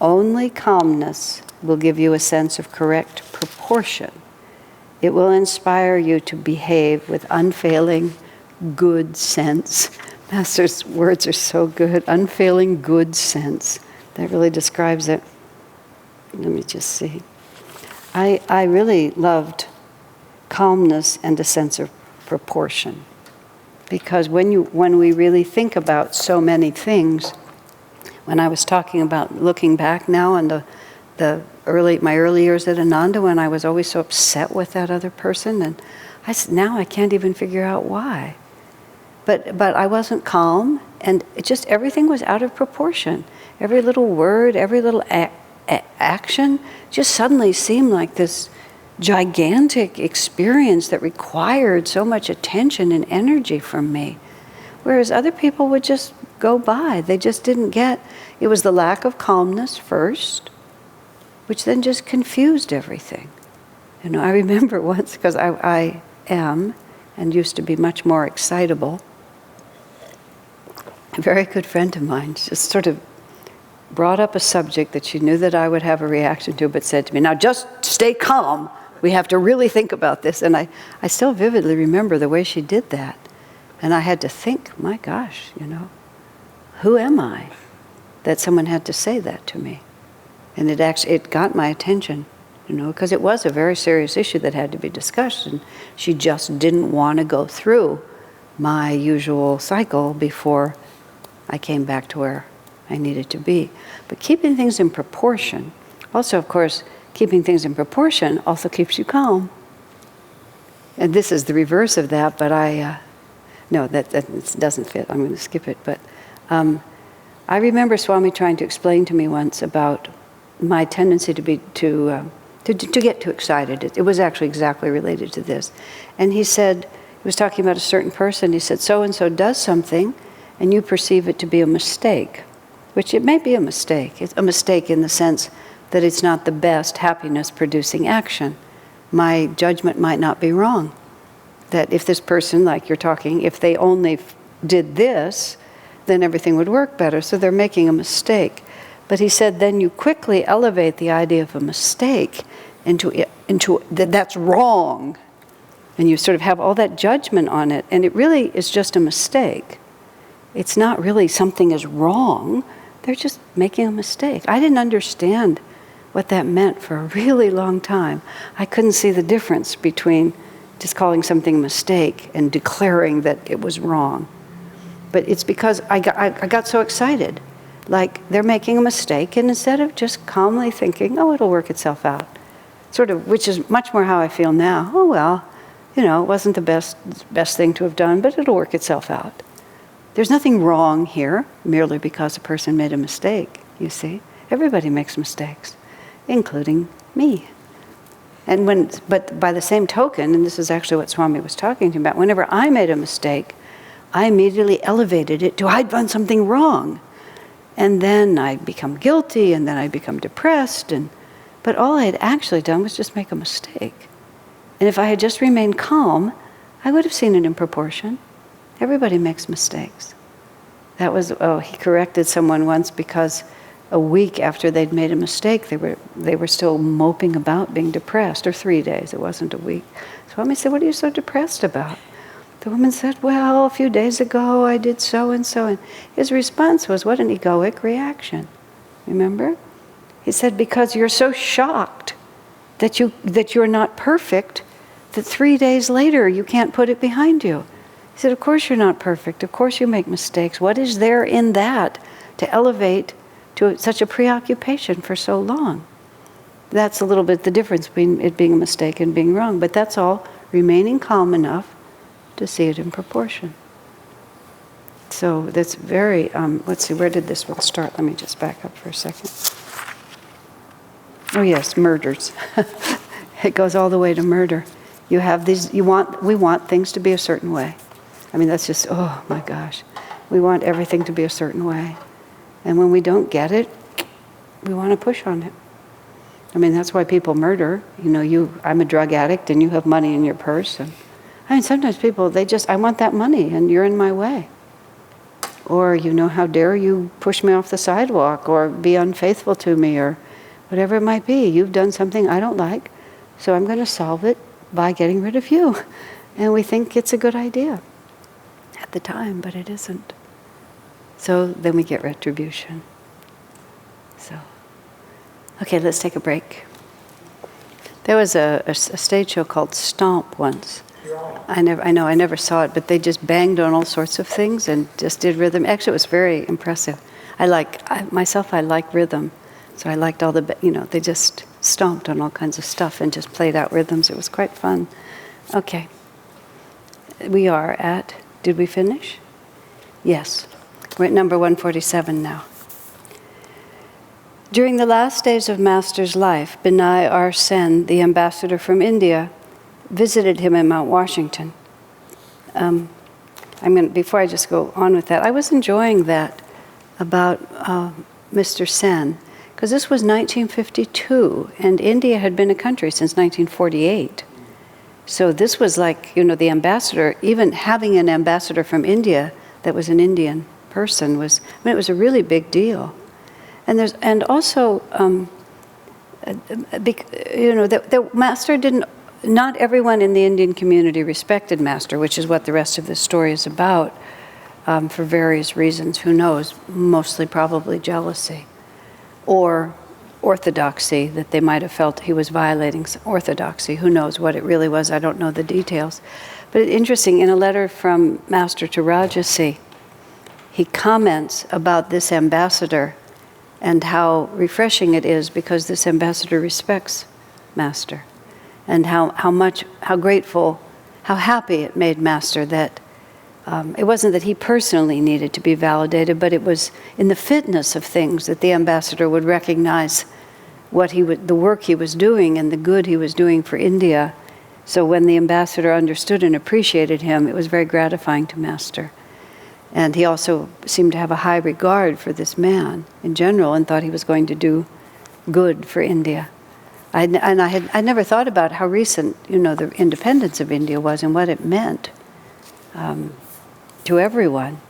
Only calmness will give you a sense of correct proportion. It will inspire you to behave with unfailing good sense. Master's words are so good. Unfailing good sense. That really describes it. Let me just see. I really loved calmness and a sense of proportion. Because when we really think about so many things, when I was talking about looking back now on my early years at Ananda, when I was always so upset with that other person, and now I can't even figure out why. But I wasn't calm, and everything was out of proportion. Every little word, every little action just suddenly seemed like this gigantic experience that required so much attention and energy from me. Whereas other people would just go by. They just didn't get. It was the lack of calmness first, which then just confused everything. I remember once, because I am and used to be much more excitable, a very good friend of mine just sort of brought up a subject that she knew that I would have a reaction to, but said to me, now just stay calm. We have to really think about this. And I still vividly remember the way she did that. And I had to think, my gosh, who am I that someone had to say that to me? And it got my attention, because it was a very serious issue that had to be discussed. And she just didn't want to go through my usual cycle before I came back to where I needed to be. But keeping things in proportion, also, of course, keeping things in proportion also keeps you calm. And this is the reverse of that, but no, that doesn't fit. I'm going to skip it. But I remember Swami trying to explain to me once about my tendency to get too excited. It was actually exactly related to this. And he was talking about a certain person. He said, so-and-so does something, and you perceive it to be a mistake, which it may be a mistake. It's a mistake in the sense that it's not the best happiness-producing action. My judgment might not be wrong. That if this person, like you're talking, if they only did this, then everything would work better. So they're making a mistake. But he said, then you quickly elevate the idea of a mistake into that's wrong. And you sort of have all that judgment on it. And it really is just a mistake. It's not really something is wrong. They're just making a mistake. I didn't understand what that meant for a really long time. I couldn't see the difference between just calling something a mistake and declaring that it was wrong. But it's because I got so excited. Like they're making a mistake, and instead of just calmly thinking, oh, it'll work itself out, sort of, which is much more how I feel now. Oh, well, it wasn't the best thing to have done, but it'll work itself out. There's nothing wrong here, merely because a person made a mistake, you see. Everybody makes mistakes, including me. But by the same token, and this is actually what Swami was talking to me about, whenever I made a mistake, I immediately elevated it to I'd done something wrong. And then I'd become guilty, and then I'd become depressed. But all I had actually done was just make a mistake. And if I had just remained calm, I would have seen it in proportion. Everybody makes mistakes. He corrected someone once because a week after they'd made a mistake, they were still moping about being depressed, or 3 days, it wasn't a week. Swami said, what are you so depressed about? The woman said, well, a few days ago I did so and so. And his response was, what an egoic reaction. Remember? He said, because you're so shocked that you're not perfect, that 3 days later you can't put it behind you. He said, of course you're not perfect. Of course you make mistakes. What is there in that to elevate to such a preoccupation for so long? That's a little bit the difference between it being a mistake and being wrong. But that's all remaining calm enough to see it in proportion. So that's very, let's see, where did this one start? Let me just back up for a second. Oh yes, murders. It goes all the way to murder. You have these, we want things to be a certain way. I mean, that's just, oh my gosh. We want everything to be a certain way. And when we don't get it, we want to push on it. I mean, that's why people murder. You know, I'm a drug addict and you have money in your purse. And I mean, sometimes people, I want that money and you're in my way. Or, you know, how dare you push me off the sidewalk or be unfaithful to me or whatever it might be. You've done something I don't like, so I'm going to solve it by getting rid of you. And we think it's a good idea at the time, but it isn't. So then we get retribution. So, okay, let's take a break. There was a stage show called Stomp once. I never saw it, but they just banged on all sorts of things and just did rhythm. Actually, it was very impressive. I like rhythm. So I liked all they just stomped on all kinds of stuff and just played out rhythms. It was quite fun. Okay. We are at, did we finish? Yes. We're at number 147 now. During the last days of Master's life, Binay R. Sen, the ambassador from India, visited him in Mount Washington. Before I just go on with that, I was enjoying that about Mr. Sen, because this was 1952, and India had been a country since 1948. So this was like, the ambassador, even having an ambassador from India that was an Indian person it was a really big deal. And also, the Master didn't. Not everyone in the Indian community respected Master, which is what the rest of this story is about, for various reasons. Who knows? Mostly probably jealousy. Or orthodoxy, that they might have felt he was violating orthodoxy. Who knows what it really was? I don't know the details. But it's interesting, in a letter from Master to Rajasi, he comments about this ambassador and how refreshing it is because this ambassador respects Master. And how grateful, how happy it made Master that it wasn't that he personally needed to be validated, but it was in the fitness of things that the ambassador would recognize the work he was doing and the good he was doing for India. So when the ambassador understood and appreciated him, it was very gratifying to Master. And he also seemed to have a high regard for this man in general and thought he was going to do good for India. I never thought about how recent, the independence of India was and what it meant to everyone,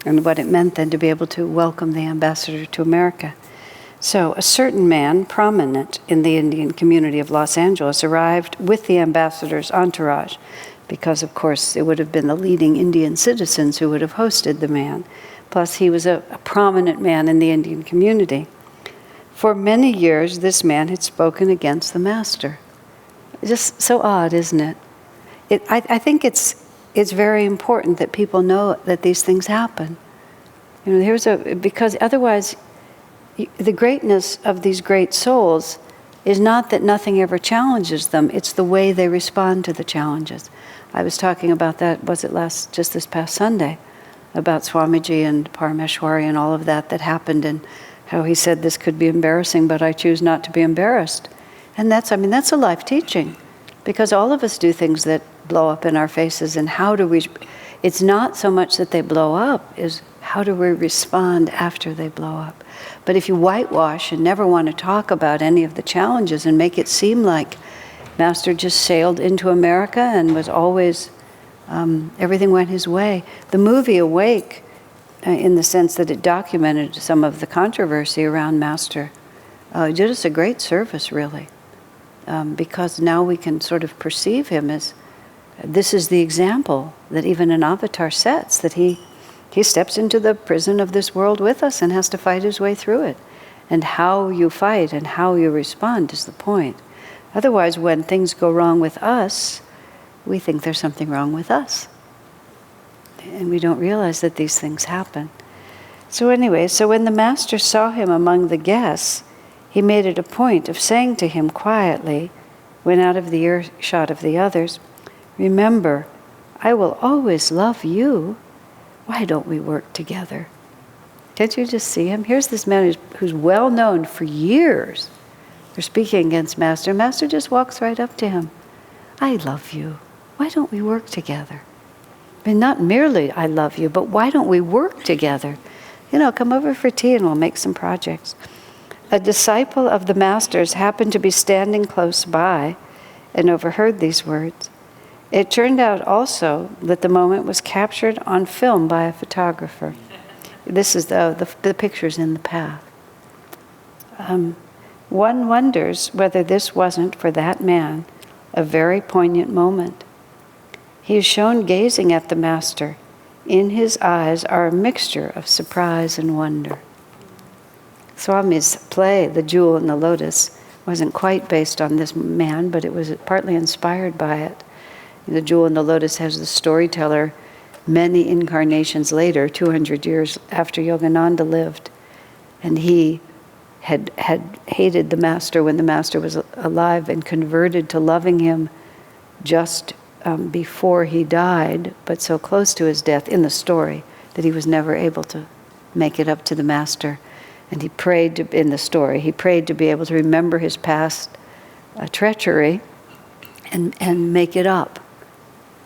and what it meant then to be able to welcome the ambassador to America. So a certain man, prominent in the Indian community of Los Angeles, arrived with the ambassador's entourage, because of course it would have been the leading Indian citizens who would have hosted the man. Plus he was a prominent man in the Indian community. For many years, this man had spoken against the Master. Just so odd, isn't it? I think it's very important that people know that these things happen. Because otherwise, the greatness of these great souls is not that nothing ever challenges them, it's the way they respond to the challenges. I was talking about that, just this past Sunday, about Swamiji and Parameshwari and all of that happened, and how he said this could be embarrassing, but I choose not to be embarrassed. And that's a life teaching, because all of us do things that blow up in our faces, and it's not so much that they blow up, is how do we respond after they blow up? But if you whitewash and never want to talk about any of the challenges and make it seem like Master just sailed into America and was always, everything went his way. The movie Awake, in the sense that it documented some of the controversy around Master, did us a great service, really, because now we can sort of perceive him as, this is the example that even an avatar sets, that he steps into the prison of this world with us and has to fight his way through it. And how you fight and how you respond is the point. Otherwise, when things go wrong with us, we think there's something wrong with us. And we don't realize that these things happen. So anyway, so when the master saw him among the guests, he made it a point of saying to him quietly, when out of the earshot of the others, "Remember, I will always love you. Why don't we work together?" Can't you just see him? Here's this man who's well known for years for speaking against Master. Master just walks right up to him. "I love you. Why don't we work together?" I mean, not merely "I love you," but why don't we work together? Come over for tea and we'll make some projects. A disciple of the Master's happened to be standing close by and overheard these words. It turned out also that the moment was captured on film by a photographer. This is the pictures in the path. One wonders whether this wasn't, for that man, a very poignant moment. He is shown gazing at the Master. In his eyes are a mixture of surprise and wonder. Swami's play, The Jewel and the Lotus, wasn't quite based on this man, but it was partly inspired by it. The Jewel and the Lotus has the storyteller many incarnations later, 200 years after Yogananda lived, and he had hated the Master when the Master was alive and converted to loving him just before he died, but so close to his death in the story that he was never able to make it up to the Master. And he prayed in the story, he prayed to be able to remember his past treachery and make it up.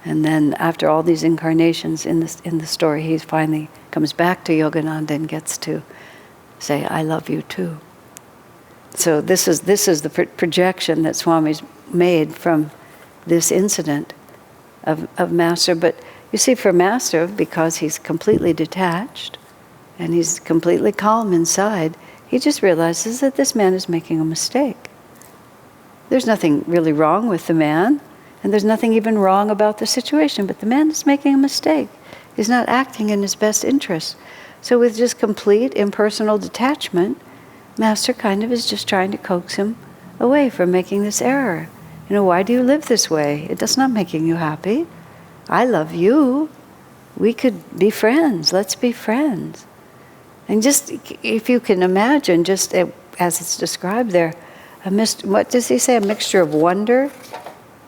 And then after all these incarnations in the story, he finally comes back to Yogananda and gets to say, "I love you too." So this is the projection that Swami's made from this incident of Master. But you see, for Master, because he's completely detached and he's completely calm inside, he just realizes that this man is making a mistake. There's nothing really wrong with the man, and there's nothing even wrong about the situation, but the man is making a mistake. He's not acting in his best interest. So with just complete impersonal detachment, Master kind of is just trying to coax him away from making this error. Why do you live this way? It does not making you happy. I love you. We could be friends. Let's be friends. And just, if you can imagine, just as it's described there, what does he say? A mixture of wonder,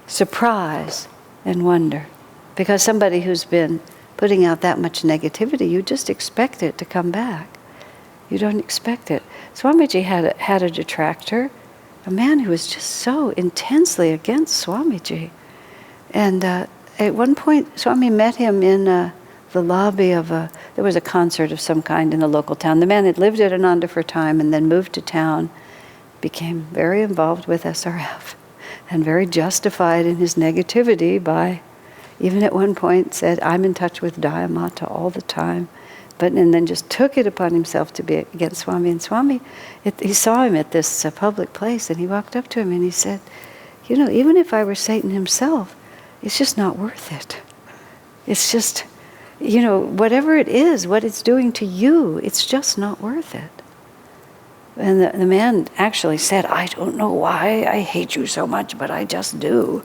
surprise, and wonder. Because somebody who's been putting out that much negativity, you just expect it to come back. You don't expect it. Swamiji had a detractor, a man who was just so intensely against Swamiji. And at one point, Swami met him in the lobby of there was a concert of some kind in the local town. The man had lived at Ananda for a time and then moved to town, became very involved with SRF, and very justified in his negativity by, even at one point said, "I'm in touch with Dayamata all the time," and then just took it upon himself to be against Swami. And Swami, he saw him at this public place, and he walked up to him and he said, "Even if I were Satan himself, it's just not worth it. It's just, whatever it is, what it's doing to you, it's just not worth it." And the man actually said, "I don't know why I hate you so much, but I just do."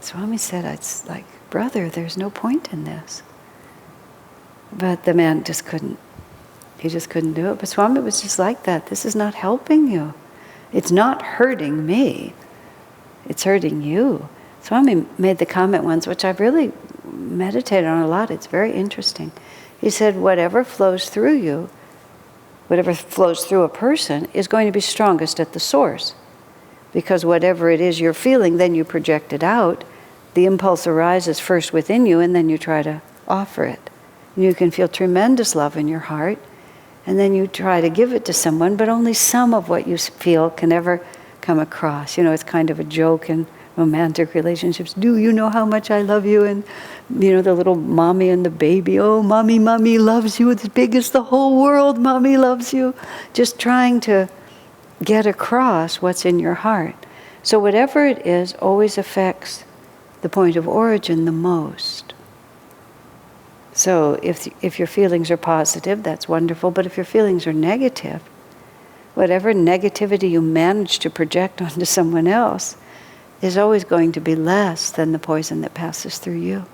Swami said, "It's like, brother, there's no point in this." But the man just couldn't. He just couldn't do it. But Swami was just like that. This is not helping you. It's not hurting me. It's hurting you. Swami made the comment once, which I've really meditated on a lot. It's very interesting. He said, whatever flows through you, whatever flows through a person, is going to be strongest at the source. Because whatever it is you're feeling, then you project it out. The impulse arises first within you, and then you try to offer it. And you can feel tremendous love in your heart, and then you try to give it to someone, but only some of what you feel can ever come across. It's kind of a joke in romantic relationships. Do you know how much I love you? And, the little mommy and the baby, "Oh, mommy loves you as big as the whole world, mommy loves you." Just trying to get across what's in your heart. So whatever it is always affects the point of origin the most. So if your feelings are positive, that's wonderful. But if your feelings are negative, whatever negativity you manage to project onto someone else is always going to be less than the poison that passes through you.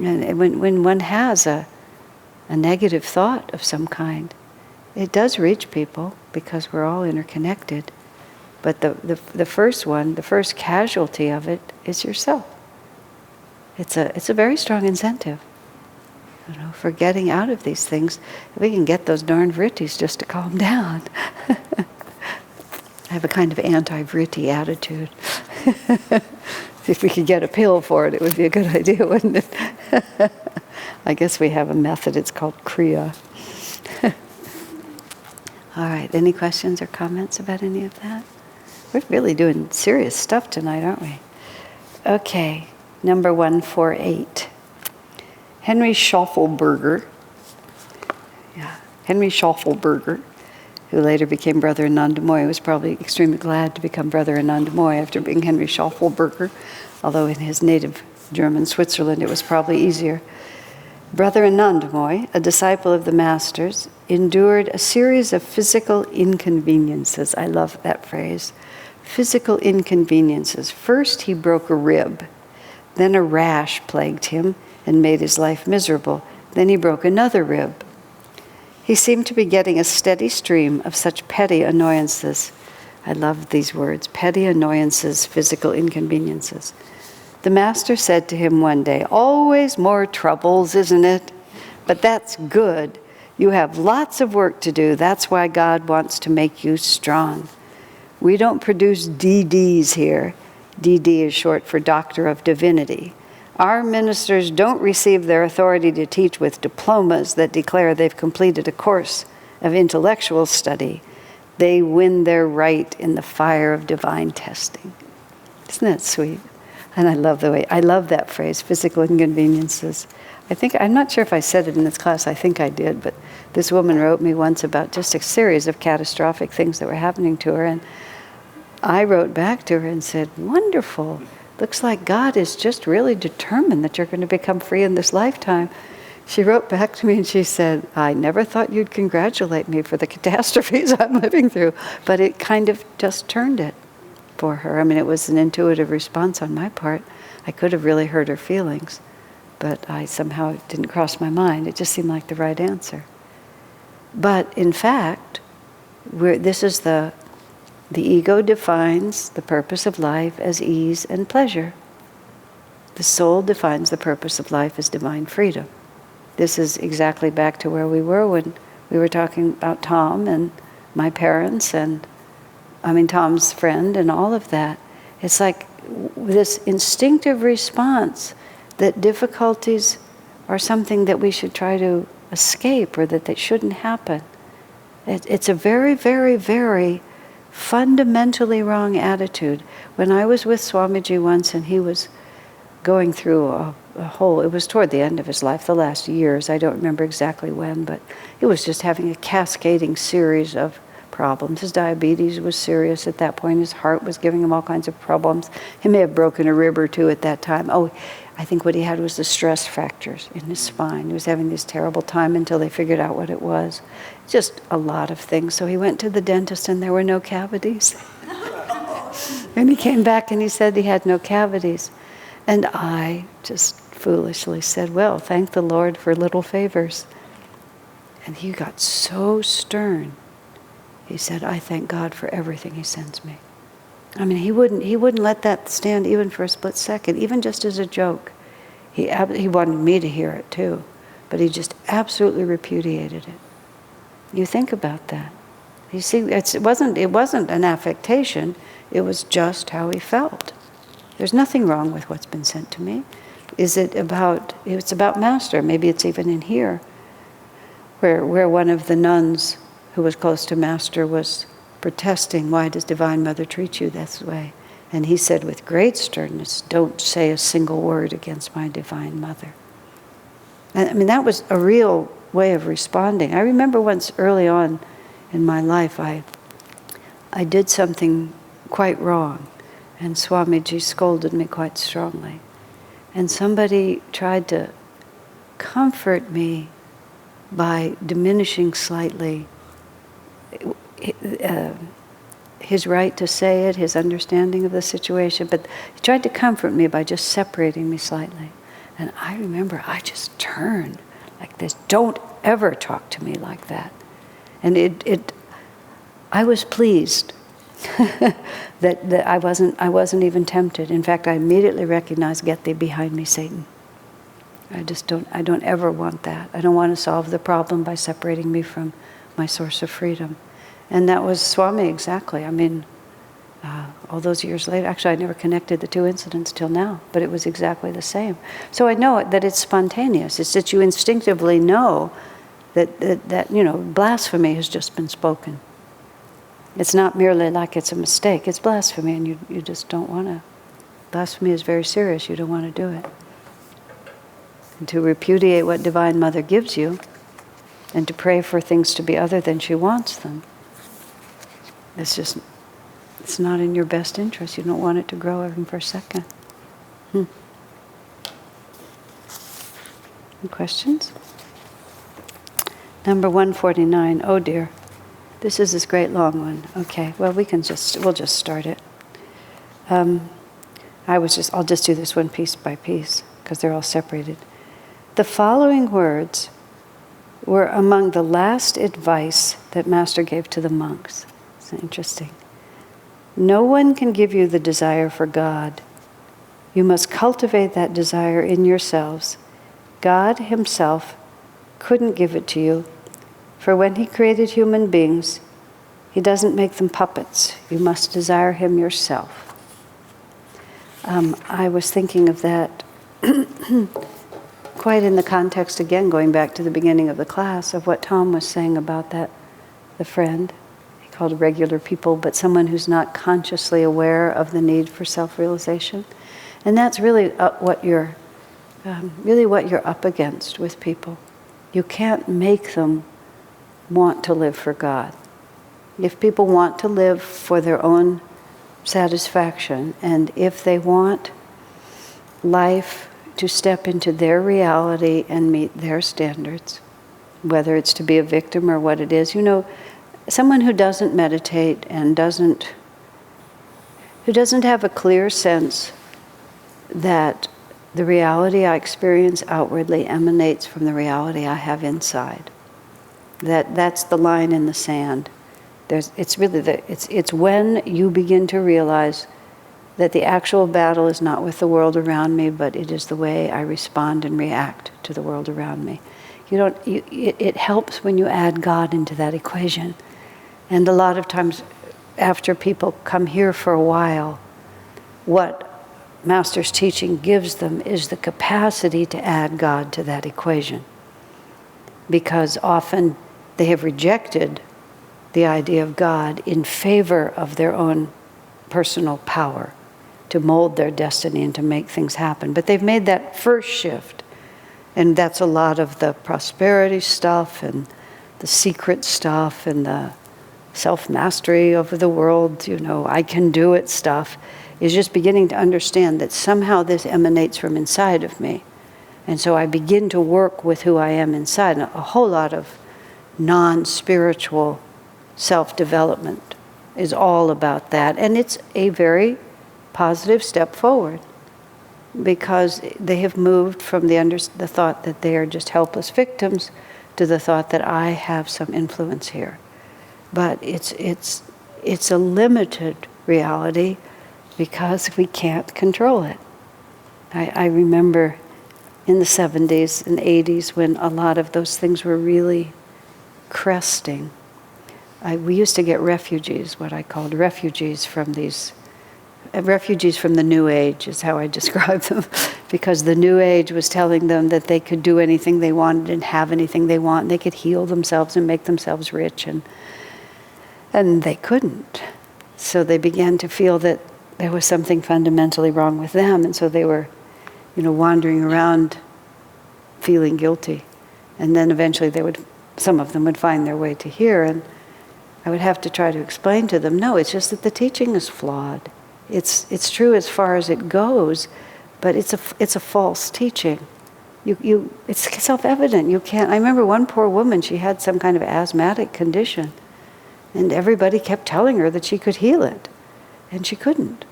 And when one has a negative thought of some kind, it does reach people because we're all interconnected. But the first one, the first casualty of it is yourself. It's a very strong incentive, for getting out of these things. If we can get those darn vrittis just to calm down. I have a kind of anti-vritti attitude. If we could get a pill for it, it would be a good idea, wouldn't it? I guess we have a method, it's called Kriya. All right, any questions or comments about any of that? We're really doing serious stuff tonight, aren't we? Okay, number 148. Henry Schaufelberger, who later became Brother Anandamoy, was probably extremely glad to become Brother Anandamoy after being Henry Schaufelberger, although in his native German Switzerland it was probably easier. Brother Anandamoy, a disciple of the Masters, endured a series of physical inconveniences. I love that phrase. Physical inconveniences. First, he broke a rib. Then a rash plagued him and made his life miserable. Then he broke another rib. He seemed to be getting a steady stream of such petty annoyances. I love these words, petty annoyances, physical inconveniences. The Master said to him one day, "Always more troubles, isn't it? But that's good. You have lots of work to do. That's why God wants to make you strong. We don't produce DDs here. DD is short for Doctor of Divinity. Our ministers don't receive their authority to teach with diplomas that declare they've completed a course of intellectual study. They win their right in the fire of divine testing." Isn't that sweet? And I love that phrase, physical inconveniences. I'm not sure if I said it in this class, I think I did, but this woman wrote me once about just a series of catastrophic things that were happening to her, and I wrote back to her and said, "Wonderful. Looks like God is just really determined that you're going to become free in this lifetime." She wrote back to me and she said, "I never thought you'd congratulate me for the catastrophes I'm living through." But it kind of just turned it for her. It was an intuitive response on my part. I could have really hurt her feelings, but it didn't cross my mind. It just seemed like the right answer. But in fact, the ego defines the purpose of life as ease and pleasure. The soul defines the purpose of life as divine freedom. This is exactly back to where we were when we were talking about Tom and my parents and, Tom's friend and all of that. It's like this instinctive response that difficulties are something that we should try to escape or that they shouldn't happen. It's a very, very, very fundamentally wrong attitude. When I was with Swamiji once and he was going through it was toward the end of his life, the last years, I don't remember exactly when, but he was just having a cascading series of problems. His diabetes was serious at that point. His heart was giving him all kinds of problems. He may have broken a rib or two at that time. I think what he had was the stress fractures in his spine. He was having this terrible time until they figured out what it was. Just a lot of things. So he went to the dentist and there were no cavities. And he came back and he said he had no cavities. And I just foolishly said, "Well, thank the Lord for little favors." And he got so stern. He said, "I thank God for everything he sends me." He wouldn't let that stand even for a split second, even just as a joke. He wanted me to hear it too, but he just absolutely repudiated it. You think about that. You see, it wasn't an affectation. It was just how he felt. There's nothing wrong with what's been sent to me. It's about Master. Maybe it's even in here, where one of the nuns who was close to Master was protesting, "Why does Divine Mother treat you this way?" And he said with great sternness, "Don't say a single word against my Divine Mother." That was a real way of responding. I remember once early on in my life, I did something quite wrong, and Swamiji scolded me quite strongly. And somebody tried to comfort me by diminishing slightly his right to say it, his understanding of the situation, but he tried to comfort me by just separating me slightly. And I remember I just turned like this, don't ever talk to me like that. And I was pleased that I wasn't even tempted. In fact, I immediately recognized, get thee behind me, Satan. I don't ever want that. I don't want to solve the problem by separating me from my source of freedom. And that was Swami exactly. I mean, all those years later, actually I never connected the two incidents till now, but it was exactly the same. So I know that it's spontaneous. It's that you instinctively know that blasphemy has just been spoken. It's not merely like it's a mistake. It's blasphemy, and you just don't want to. Blasphemy is very serious. You don't want to do it. And to repudiate what Divine Mother gives you, and to pray for things to be other than she wants them, it's not in your best interest. You don't want it to grow even for a second. Any questions? Number 149. Oh dear. This is this great long one. Okay, well we'll just start it. I'll just do this one piece by piece because they're all separated. The following words were among the last advice that Master gave to the monks. It's interesting. No one can give you the desire for God. You must cultivate that desire in yourselves. God Himself couldn't give it to you, for when He created human beings, He doesn't make them puppets. You must desire Him yourself. I was thinking of that quite in the context, again, going back to the beginning of the class, of what Tom was saying about that, the friend. He called regular people, but someone who's not consciously aware of the need for self-realization. And that's really what you're up against with people. You can't make them want to live for God. If people want to live for their own satisfaction, and if they want life to step into their reality and meet their standards, whether it's to be a victim or what it is, someone who doesn't meditate and who doesn't have a clear sense that the reality I experience outwardly emanates from the reality I have inside. That's the line in the sand. It's when you begin to realize that the actual battle is not with the world around me, but it is the way I respond and react to the world around me. It helps when you add God into that equation. And a lot of times after people come here for a while, what Master's teaching gives them is the capacity to add God to that equation. Because often they have rejected the idea of God in favor of their own personal power to mold their destiny and to make things happen. But they've made that first shift, and that's a lot of the prosperity stuff and the secret stuff and the self-mastery over the world, I can do it stuff, is just beginning to understand that somehow this emanates from inside of me. And so I begin to work with who I am inside. And a whole lot of non-spiritual self-development is all about that. And it's a very positive step forward, because they have moved from the thought that they are just helpless victims to the thought that I have some influence here. But it's a limited reality because we can't control it. I remember in the 70s and 80s when a lot of those things were really cresting. We used to get refugees, what I called refugees from the New Age is how I describe them, because the New Age was telling them that they could do anything they wanted and have anything they want, and they could heal themselves and make themselves rich, and they couldn't. So they began to feel that there was something fundamentally wrong with them, and so they were, wandering around feeling guilty. And then eventually some of them would find their way to here, and I would have to try to explain to them, no, it's just that the teaching is flawed. It's true as far as it goes, but it's a false teaching. It's self-evident. You can't. I remember one poor woman, she had some kind of asthmatic condition, And everybody kept telling her that she could heal it. And she couldn't.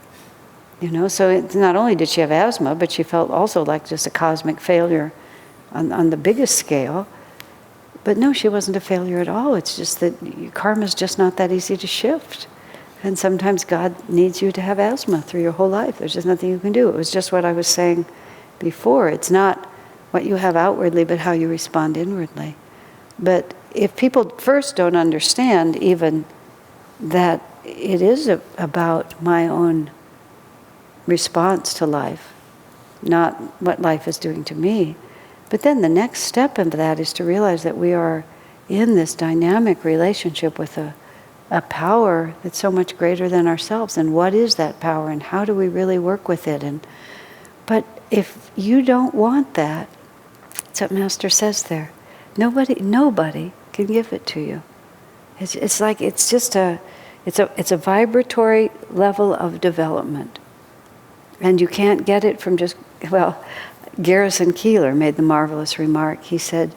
So not only did she have asthma, but she felt also like just a cosmic failure on the biggest scale. But no, she wasn't a failure at all. It's just that karma's just not that easy to shift. And sometimes God needs you to have asthma through your whole life. There's just nothing you can do. It was just what I was saying before. It's not what you have outwardly, but how you respond inwardly. But if people first don't understand even that it is about my own response to life, not what life is doing to me, but then the next step of that is to realize that we are in this dynamic relationship with a power that's so much greater than ourselves. And what is that power, and how do we really work with it? But if you don't want that, that's what Master says there. Nobody can give it to you. It's like it's a vibratory level of development, and you can't get it from just Garrison Keillor made the marvelous remark. He said,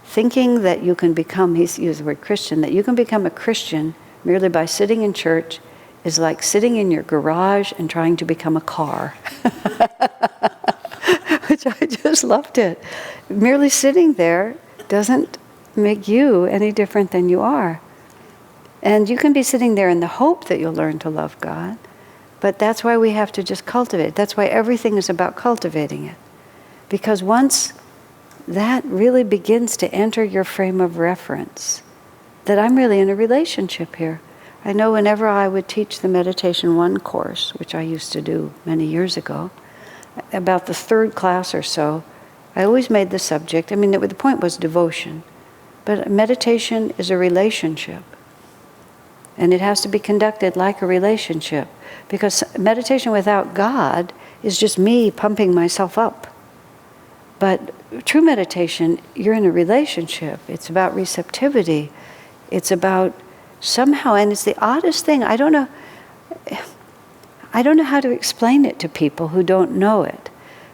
thinking that you can become, he used the word Christian, that you can become a Christian merely by sitting in church is like sitting in your garage and trying to become a car. Which I just loved it. Merely sitting there doesn't make you any different than you are. And you can be sitting there in the hope that you'll learn to love God, but that's why we have to just cultivate. That's why everything is about cultivating it. Because once that really begins to enter your frame of reference, that I'm really in a relationship here. I know whenever I would teach the Meditation 1 course, which I used to do many years ago, about the third class or so, I always made the subject, the point was devotion, but meditation is a relationship. And it has to be conducted like a relationship, because meditation without God is just me pumping myself up. But true meditation, you're in a relationship. It's about receptivity. It's about somehow, and it's the oddest thing, I don't know how to explain it to people who don't know it.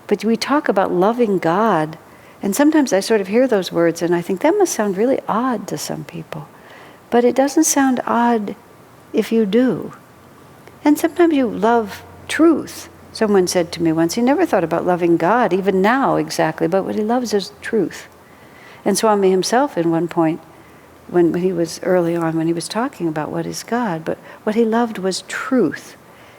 But we talk about loving God, and sometimes I sort of hear those words and I think that must sound really odd to some people. But it doesn't sound odd if you do. And sometimes you love truth. Someone said to me once, he never thought about loving God, even now exactly, but what he loves is truth. And Swami himself, in one point, when he was early on, when he was talking about what is God, but what he loved was truth.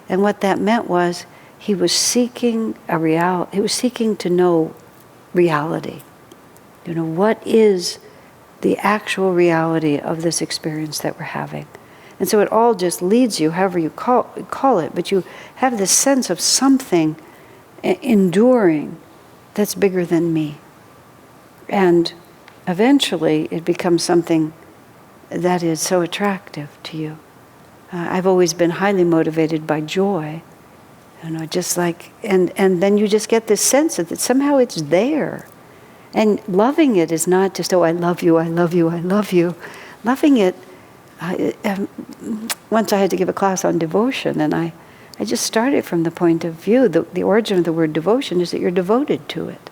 And what that meant was he was seeking he was seeking to know reality. What is the actual reality of this experience that we're having? And so it all just leads you, however you call it, but you have this sense of something enduring that's bigger than me. And eventually it becomes something that is so attractive to you. I've always been highly motivated by joy, just like, and then you just get this sense that somehow it's there. And loving it is not just, I love you, I love you, I love you. Loving it, once I had to give a class on devotion, and I just started from the point of view, the origin of the word devotion is that you're devoted to it.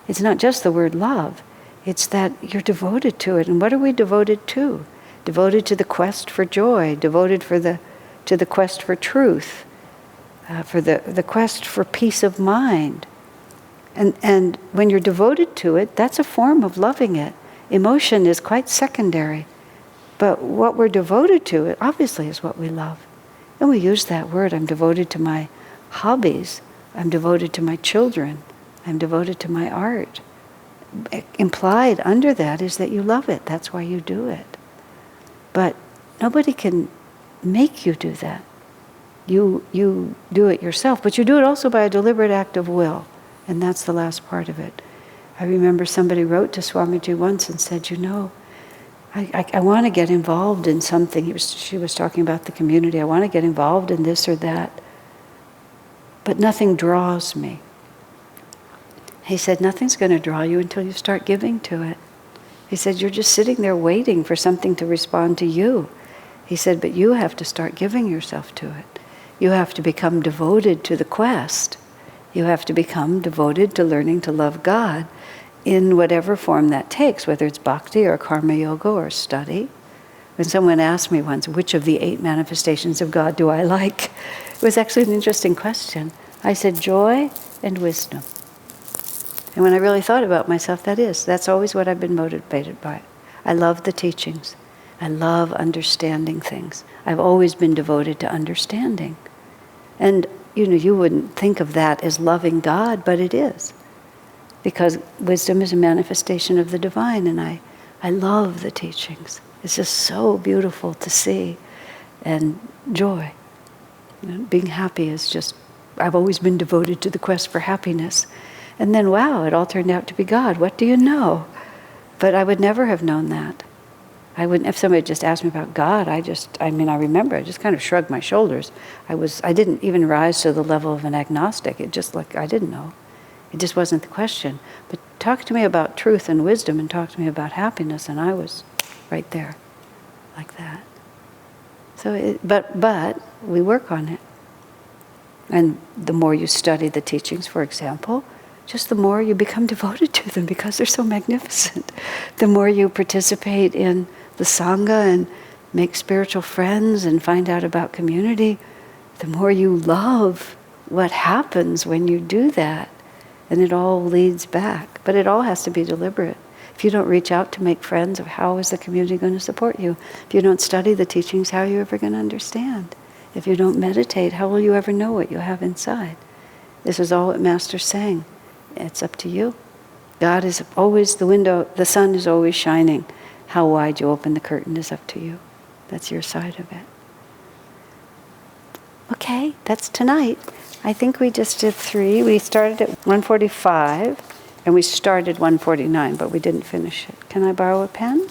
It's not just the word love, it's that you're devoted to it. And what are we devoted to? Devoted to the quest for joy, devoted to the quest for truth, for the quest for peace of mind. And when you're devoted to it, that's a form of loving it. Emotion is quite secondary. But what we're devoted to, it obviously is what we love. And we use that word, I'm devoted to my hobbies, I'm devoted to my children, I'm devoted to my art. Implied under that is that you love it, that's why you do it. But nobody can make you do that. You do it yourself, but you do it also by a deliberate act of will. And that's the last part of it. I remember somebody wrote to Swamiji once and said, I want to get involved in something. She was talking about the community. I want to get involved in this or that. But nothing draws me. He said, nothing's going to draw you until you start giving to it. He said, you're just sitting there waiting for something to respond to you. He said, but you have to start giving yourself to it. You have to become devoted to the quest. You have to become devoted to learning to love God in whatever form that takes, whether it's bhakti or karma yoga or study When someone asked me once, which of the 8 manifestations of God do I like? It was actually an interesting question. I said joy and wisdom. And when I really thought about myself, that's always what I've been motivated by. I love the teachings. I love understanding things. I've always been devoted to understanding. And, you wouldn't think of that as loving God, but it is. Because wisdom is a manifestation of the divine, and I love the teachings. It's just so beautiful to see. And joy. Being happy is just, I've always been devoted to the quest for happiness. And then, wow, it all turned out to be God. What do you know? But I would never have known that. I wouldn't, if somebody just asked me about God, I remember, I just kind of shrugged my shoulders. I didn't even rise to the level of an agnostic. It just I didn't know. It just wasn't the question. But talk to me about truth and wisdom and talk to me about happiness, and I was right there, like that. So, but we work on it. And the more you study the teachings, for example, just the more you become devoted to them because they're so magnificent. The more you participate in the Sangha and make spiritual friends and find out about community, the more you love what happens when you do that. And it all leads back. But it all has to be deliberate. If you don't reach out to make friends, how is the community going to support you? If you don't study the teachings, how are you ever going to understand? If you don't meditate, how will you ever know what you have inside? This is all what Master's saying. It's up to you. God is always the window, the sun is always shining. How wide you open the curtain is up to you. That's your side of it. Okay, that's tonight. I think we just did 3. We started at 1:45 and we started 1:49, but we didn't finish it. Can I borrow a pen?